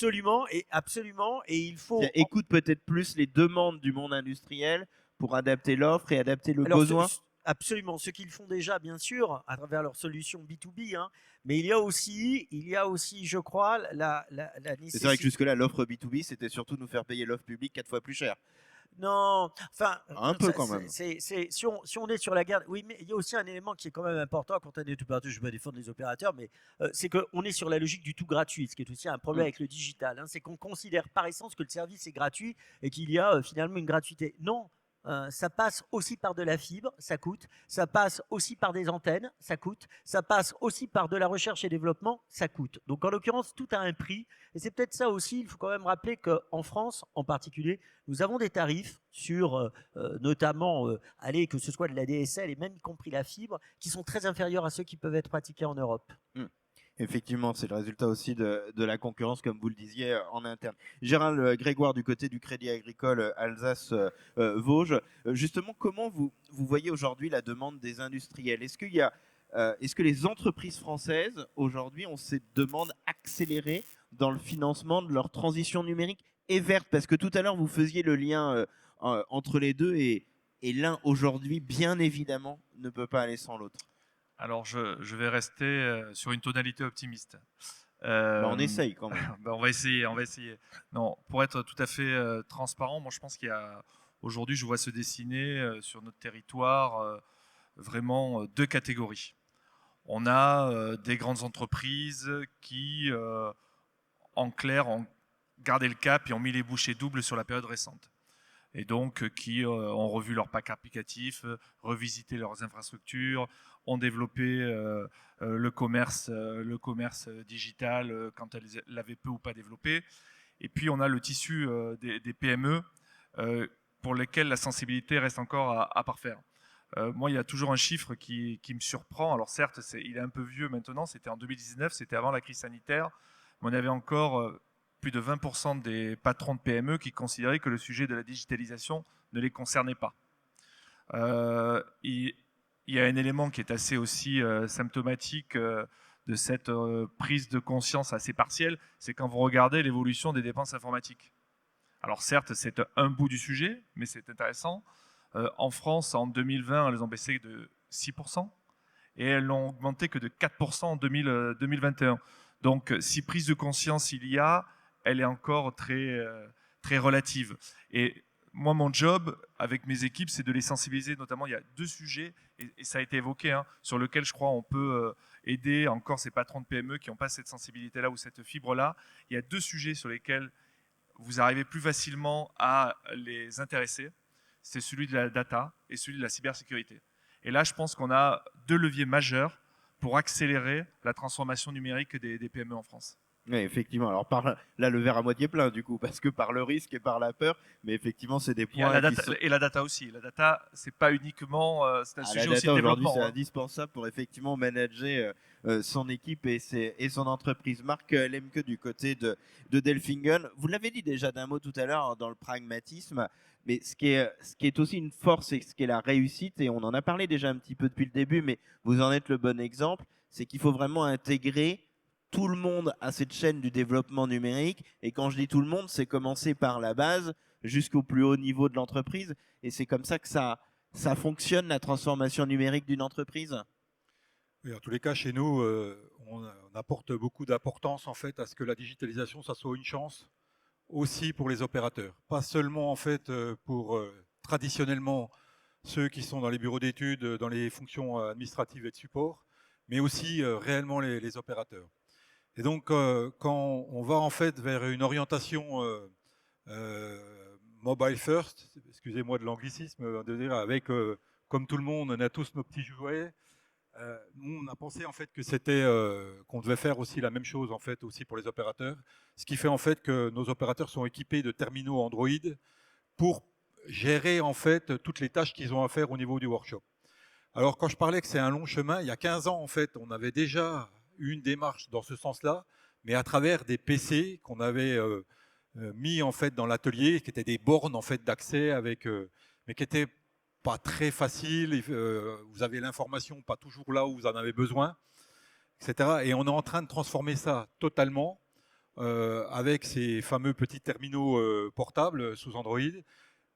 Absolument, et il faut... Écoute peut-être plus les demandes du monde industriel pour adapter l'offre et adapter le besoin. absolument. Ceux qui le font déjà, bien sûr, à travers leurs solutions B2B, hein, mais il y a aussi, je crois, la C'est vrai nécessité. que jusque-là, l'offre B2B, c'était surtout nous faire payer l'offre publique 4 fois plus cher. Non, enfin, Un peu quand même. si on est sur la garde, oui, mais il y a aussi un élément qui est quand même important quand on est tout partout. Je vais pas défendre les opérateurs, mais c'est qu'on est sur la logique du tout gratuit, ce qui est aussi un problème avec le digital. Hein, c'est qu'on considère par essence que le service est gratuit et qu'il y a finalement une gratuité. Non. Ça passe aussi par de la fibre, ça coûte. Ça passe aussi par des antennes, ça coûte. Ça passe aussi par de la recherche et développement, ça coûte. Donc en l'occurrence, tout a un prix. Et c'est peut-être ça aussi, il faut quand même rappeler qu'en France, en particulier, nous avons des tarifs sur notamment, allez, que ce soit de la DSL et même y compris la fibre, qui sont très inférieurs à ceux qui peuvent être pratiqués en Europe. Effectivement, c'est le résultat aussi de la concurrence, comme vous le disiez, en interne. Gérald Grégoire, du côté du Crédit Agricole Alsace-Vosges, justement, comment vous voyez aujourd'hui la demande des industriels? Est-ce que les entreprises françaises, aujourd'hui, ont cette demande accélérée dans le financement de leur transition numérique et verte? Parce que tout à l'heure, vous faisiez le lien entre les deux et l'un, aujourd'hui, bien évidemment, ne peut pas aller sans l'autre. Alors, je vais rester sur une tonalité optimiste. On essaye quand même. On va essayer. Non, pour être tout à fait transparent, moi je pense qu'il y a aujourd'hui, je vois se dessiner sur notre territoire vraiment deux catégories. On a des grandes entreprises qui, en clair, ont gardé le cap et ont mis les bouchées doubles sur la période récente. Et donc qui ont revu leur pack applicatif, revisité leurs infrastructures, ont développé le commerce digital quand elles l'avaient peu ou pas développé. Et puis on a le tissu des PME pour lesquels la sensibilité reste encore à parfaire. Moi, il y a toujours un chiffre qui me surprend. Alors certes, il est un peu vieux maintenant, c'était en 2019, c'était avant la crise sanitaire, mais on avait encore plus de 20% des patrons de PME qui considéraient que le sujet de la digitalisation ne les concernait pas. Il y a un élément qui est assez aussi symptomatique de cette prise de conscience assez partielle, c'est quand vous regardez l'évolution des dépenses informatiques. Alors certes, c'est un bout du sujet, mais c'est intéressant. En France, en 2020, elles ont baissé de 6% et elles n'ont augmenté que de 4% en 2021. Donc, si prise de conscience il y a, elle est encore très, très relative. Et moi, mon job avec mes équipes, c'est de les sensibiliser. Notamment, il y a deux sujets, et ça a été évoqué, hein, sur lesquels je crois on peut aider encore ces patrons de PME qui n'ont pas cette sensibilité-là ou cette fibre-là. Il y a deux sujets sur lesquels vous arrivez plus facilement à les intéresser. C'est celui de la data et celui de la cybersécurité. Et là, je pense qu'on a deux leviers majeurs pour accélérer la transformation numérique des PME en France. Oui, effectivement. Alors là, le verre à moitié plein, du coup, parce que par le risque et par la peur, mais effectivement, c'est des points. Et la data aussi. La data, c'est pas uniquement, c'est un sujet aussi de développement. Aujourd'hui, c'est indispensable pour effectivement manager son équipe et son entreprise. Marc Lemke, du côté de Delfingen, vous l'avez dit déjà d'un mot tout à l'heure dans le pragmatisme, mais ce qui est aussi une force et ce qui est la réussite, et on en a parlé déjà un petit peu depuis le début, mais vous en êtes le bon exemple, c'est qu'il faut vraiment intégrer tout le monde à cette chaîne du développement numérique. Et quand je dis tout le monde, c'est commencer par la base jusqu'au plus haut niveau de l'entreprise. Et c'est comme ça que ça fonctionne, la transformation numérique d'une entreprise. Oui, en tous les cas, chez nous, on apporte beaucoup d'importance en fait à ce que la digitalisation, ça soit une chance aussi pour les opérateurs. Pas seulement en fait pour traditionnellement ceux qui sont dans les bureaux d'études, dans les fonctions administratives et de support, mais aussi réellement les opérateurs. Et donc, quand on va en fait vers une orientation mobile first, excusez-moi de l'anglicisme, de dire avec, comme tout le monde, on a tous nos petits jouets. Nous, on a pensé en fait que c'était qu'on devait faire aussi la même chose en fait aussi pour les opérateurs. Ce qui fait en fait que nos opérateurs sont équipés de terminaux Android pour gérer en fait toutes les tâches qu'ils ont à faire au niveau du workshop. Alors, quand je parlais que c'est un long chemin, il y a 15 ans en fait, on avait déjà une démarche dans ce sens-là, mais à travers des PC qu'on avait mis en fait dans l'atelier, qui étaient des bornes en fait d'accès avec, mais qui étaient pas très faciles. Vous avez l'information pas toujours là où vous en avez besoin, etc. Et on est en train de transformer ça totalement avec ces fameux petits terminaux portables sous Android.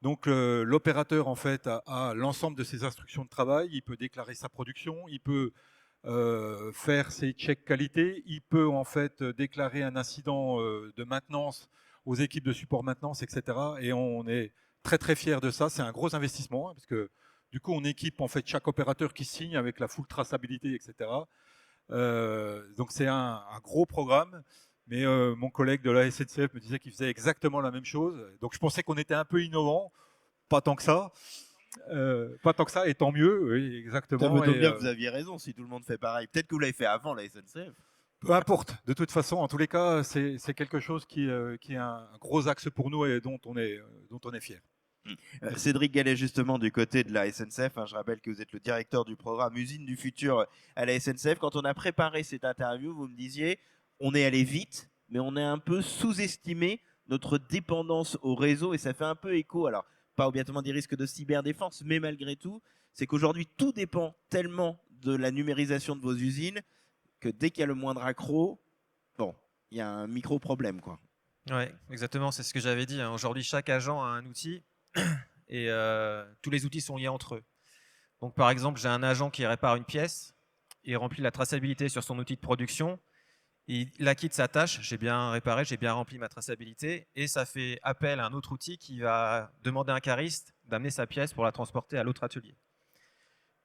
Donc l'opérateur en fait a l'ensemble de ses instructions de travail, il peut déclarer sa production, il peut faire ses checks qualité, il peut en fait déclarer un incident de maintenance aux équipes de support maintenance, etc. Et on est très très fiers de ça. C'est un gros investissement, hein, parce que du coup on équipe en fait chaque opérateur qui signe avec la full traçabilité, etc. Donc c'est un gros programme. Mais mon collègue de la SNCF me disait qu'il faisait exactement la même chose. Donc je pensais qu'on était un peu innovant, pas tant que ça. Pas tant que ça, et tant mieux, oui, Ça exactement. me tombe Et, bien que vous aviez raison si tout le monde fait pareil. Peut-être que vous l'avez fait avant la SNCF. peu importe, de toute façon, en tous les cas, c'est quelque chose qui est un gros axe pour nous et dont on est fier. Cédric Gallet, justement, du côté de la SNCF, hein, je rappelle que vous êtes le directeur du programme Usine du futur à la SNCF. Quand on a préparé cette interview, vous me disiez, on est allé vite, mais on est un peu sous-estimé notre dépendance au réseau, et ça fait un peu écho, alors pas obligatoirement des risques de cyberdéfense, mais malgré tout, c'est qu'aujourd'hui, tout dépend tellement de la numérisation de vos usines que dès qu'il y a le moindre accro, bon, il y a un micro-problème, quoi. Oui, exactement, c'est ce que j'avais dit, hein. Aujourd'hui, chaque agent a un outil et tous les outils sont liés entre eux. Donc, par exemple, j'ai un agent qui répare une pièce, il remplit la traçabilité sur son outil de production, il acquitte sa tâche, j'ai bien réparé, j'ai bien rempli ma traçabilité, et ça fait appel à un autre outil qui va demander à un cariste d'amener sa pièce pour la transporter à l'autre atelier.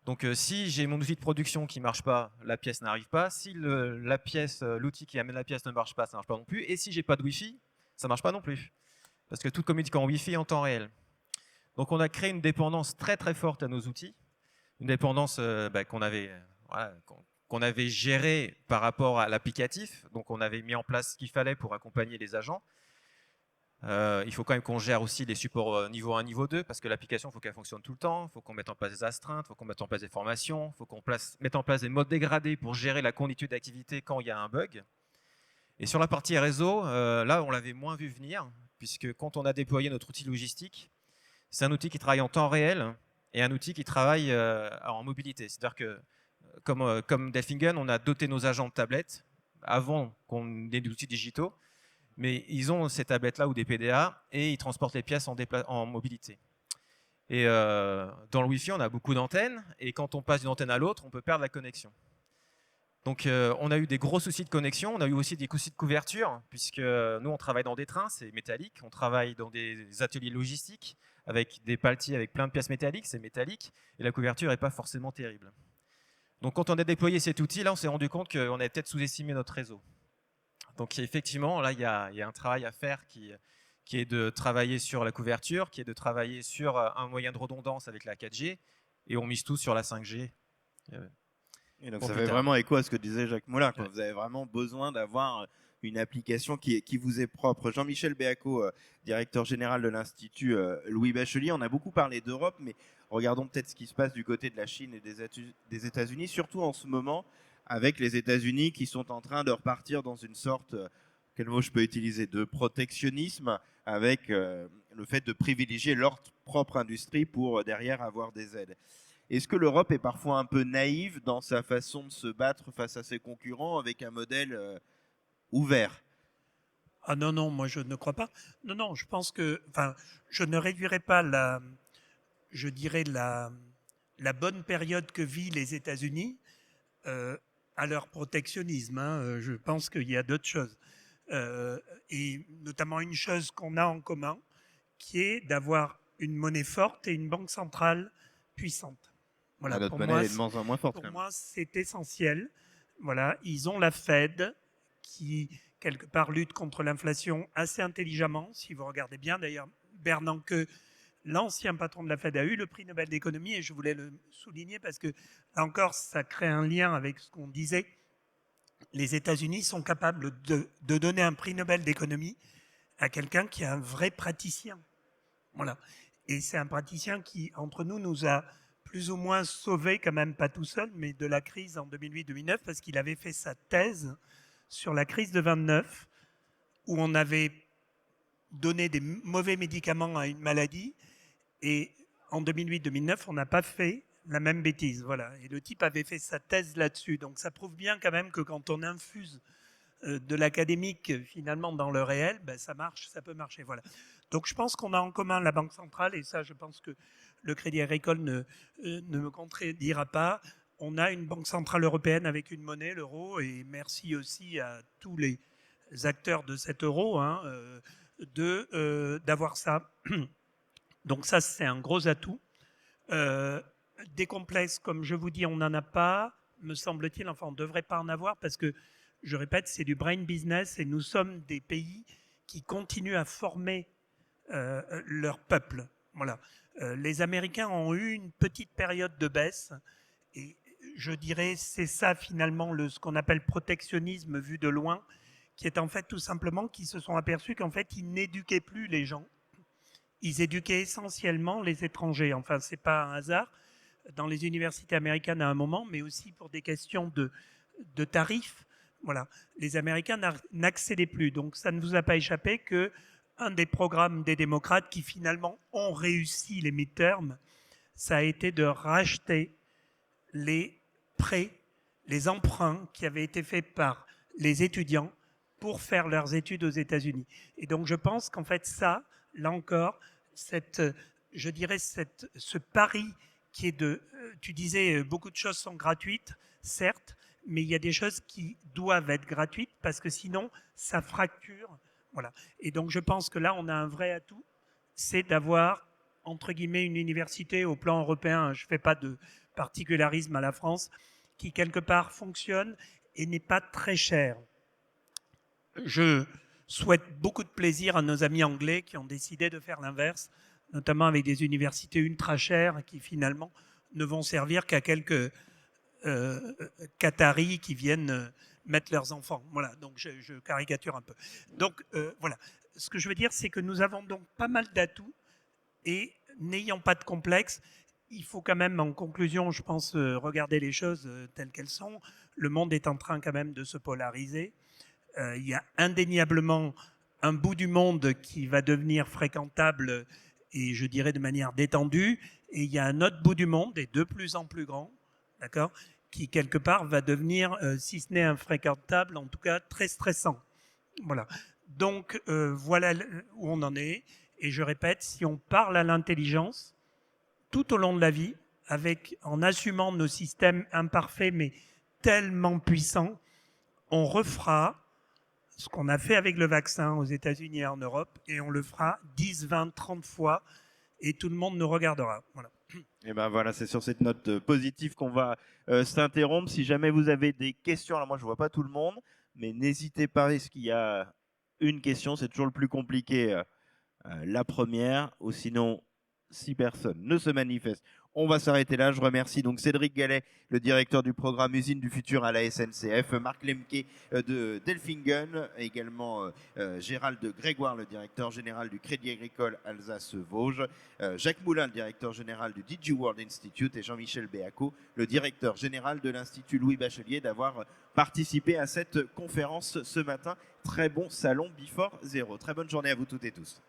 Donc si j'ai mon outil de production qui ne marche pas, la pièce n'arrive pas. Si l'outil qui amène la pièce ne marche pas, ça ne marche pas non plus. Et si j'ai pas de Wi-Fi, ça ne marche pas non plus. Parce que tout communique en Wi-Fi en temps réel. Donc on a créé une dépendance très très forte à nos outils. Une dépendance qu'on avait gérée par rapport à l'applicatif. Donc on avait mis en place ce qu'il fallait pour accompagner les agents. Il faut quand même qu'on gère aussi les supports niveau 1, niveau 2, parce que l'application, il faut qu'elle fonctionne tout le temps, il faut qu'on mette en place des astreintes, il faut qu'on mette en place des formations, il faut qu'on mette en place des modes dégradés pour gérer la conduite d'activité quand il y a un bug. Et sur la partie réseau, là, on l'avait moins vu venir, puisque quand on a déployé notre outil logistique, c'est un outil qui travaille en temps réel et un outil qui travaille en mobilité. C'est-à-dire que, comme Delfingen, on a doté nos agents de tablettes avant qu'on ait des outils digitaux. Mais ils ont ces tablettes-là ou des PDA et ils transportent les pièces en mobilité. Et dans le Wi-Fi, on a beaucoup d'antennes et quand on passe d'une antenne à l'autre, on peut perdre la connexion. Donc on a eu des gros soucis de connexion, on a eu aussi des soucis de couverture, puisque nous, on travaille dans des trains, c'est métallique, on travaille dans des ateliers logistiques avec des paletiers avec plein de pièces métalliques, c'est métallique, et la couverture n'est pas forcément terrible. Donc quand on a déployé cet outil, là, on s'est rendu compte qu'on avait peut-être sous-estimé notre réseau. Donc effectivement, là, il y a un travail à faire qui est de travailler sur la couverture, qui est de travailler sur un moyen de redondance avec la 4G, et on mise tout sur la 5G. Et donc ça fait vraiment écho à ce que disait Jacques Moulin, quoi. Vous avez vraiment besoin d'avoir une application qui vous est propre. Jean-Michel Béaco, directeur général de l'Institut Louis Bachelier, on a beaucoup parlé d'Europe, mais regardons peut-être ce qui se passe du côté de la Chine et des États-Unis, surtout en ce moment, avec les États-Unis qui sont en train de repartir dans une sorte, quel mot je peux utiliser, de protectionnisme, avec le fait de privilégier leur propre industrie pour derrière avoir des aides. Est-ce que l'Europe est parfois un peu naïve dans sa façon de se battre face à ses concurrents avec un modèle ouvert? Ah non, moi je ne crois pas. Non, je pense que, je ne réduirais pas la bonne période que vit les États-Unis à leur protectionnisme, hein. Je pense qu'il y a d'autres choses. Et notamment une chose qu'on a en commun, qui est d'avoir une monnaie forte et une banque centrale puissante. Voilà, notre monnaie est de moins en moins forte. Pour moi, c'est essentiel. Voilà, ils ont la Fed qui, quelque part, lutte contre l'inflation assez intelligemment. Si vous regardez bien, d'ailleurs, Bernanke, l'ancien patron de la Fed, a eu le prix Nobel d'économie, et je voulais le souligner parce que, là encore, ça crée un lien avec ce qu'on disait. Les États-Unis sont capables de donner un prix Nobel d'économie à quelqu'un qui est un vrai praticien. Voilà. Et c'est un praticien qui, entre nous a plus ou moins sauvé, quand même pas tout seul, mais de la crise en 2008-2009, parce qu'il avait fait sa thèse sur la crise de 29, où on avait donné des mauvais médicaments à une maladie, et en 2008-2009, on n'a pas fait la même bêtise. Voilà. Et le type avait fait sa thèse là-dessus. Donc ça prouve bien quand même que quand on infuse de l'académique finalement dans le réel, ben, ça marche, ça peut marcher. Voilà. Donc je pense qu'on a en commun la Banque centrale, et ça je pense que le Crédit Agricole ne me contredira pas. On a une Banque centrale européenne avec une monnaie, l'euro, et merci aussi à tous les acteurs de cet euro hein, d'avoir ça. Donc ça, c'est un gros atout. Des complexes, comme je vous dis, on n'en a pas, me semble-t-il. Enfin, on ne devrait pas en avoir parce que, je répète, c'est du brain business et nous sommes des pays qui continuent à former leur peuple. Voilà. Les Américains ont eu une petite période de baisse et je dirais c'est ça finalement ce qu'on appelle protectionnisme vu de loin, qui est en fait tout simplement qu'ils se sont aperçus qu'en fait ils n'éduquaient plus les gens. Ils éduquaient essentiellement les étrangers. Enfin, c'est pas un hasard. Dans les universités américaines à un moment, mais aussi pour des questions de tarifs. Voilà. Les Américains n'accédaient plus. Donc, ça ne vous a pas échappé qu'un des programmes des démocrates qui finalement ont réussi les midterms, ça a été de racheter les prêts, les emprunts qui avaient été faits par les étudiants pour faire leurs études aux États-Unis. Et donc, je pense qu'en fait, ça, là encore, je dirais ce pari qui est tu disais, beaucoup de choses sont gratuites, certes, mais il y a des choses qui doivent être gratuites parce que sinon, ça fracture. Voilà. Et donc, je pense que là, on a un vrai atout, c'est d'avoir, entre guillemets, une université au plan européen, je ne fais pas de particularisme à la France, qui quelque part fonctionne et n'est pas très chère. Je souhaite beaucoup de plaisir à nos amis anglais qui ont décidé de faire l'inverse, notamment avec des universités ultra chères qui finalement ne vont servir qu'à quelques Qataris qui viennent mettre leurs enfants. Voilà, donc je caricature un peu. Donc voilà, ce que je veux dire, c'est que nous avons donc pas mal d'atouts et n'ayant pas de complexe, il faut quand même, en conclusion, je pense, regarder les choses telles qu'elles sont. Le monde est en train quand même de se polariser. Il y a indéniablement un bout du monde qui va devenir fréquentable et je dirais de manière détendue, et il y a un autre bout du monde, et de plus en plus grand, d'accord, qui quelque part va devenir, si ce n'est infréquentable, en tout cas très stressant. Voilà. Donc voilà où on en est, et je répète, si on parle à l'intelligence tout au long de la vie, en assumant nos systèmes imparfaits mais tellement puissants, on refera ce qu'on a fait avec le vaccin aux États-Unis et en Europe, et on le fera 10, 20, 30 fois, et tout le monde nous regardera. Voilà. Et ben voilà, c'est sur cette note positive qu'on va s'interrompre. Si jamais vous avez des questions, alors moi je vois pas tout le monde, mais n'hésitez pas, est-ce qu'il y a une question, c'est toujours le plus compliqué, la première, ou sinon, si personne ne se manifeste, on va s'arrêter là. Je remercie donc Cédric Gallet, le directeur du programme Usine du Futur à la SNCF, Marc Lemke de Delfingen, également Gérald Grégoire, le directeur général du Crédit Agricole Alsace-Vosges, Jacques Moulin, le directeur général du DigiWorld Institute, et Jean-Michel Béaco, le directeur général de l'Institut Louis Bachelier, d'avoir participé à cette conférence ce matin. Très bon salon Before Zero. Très bonne journée à vous toutes et tous.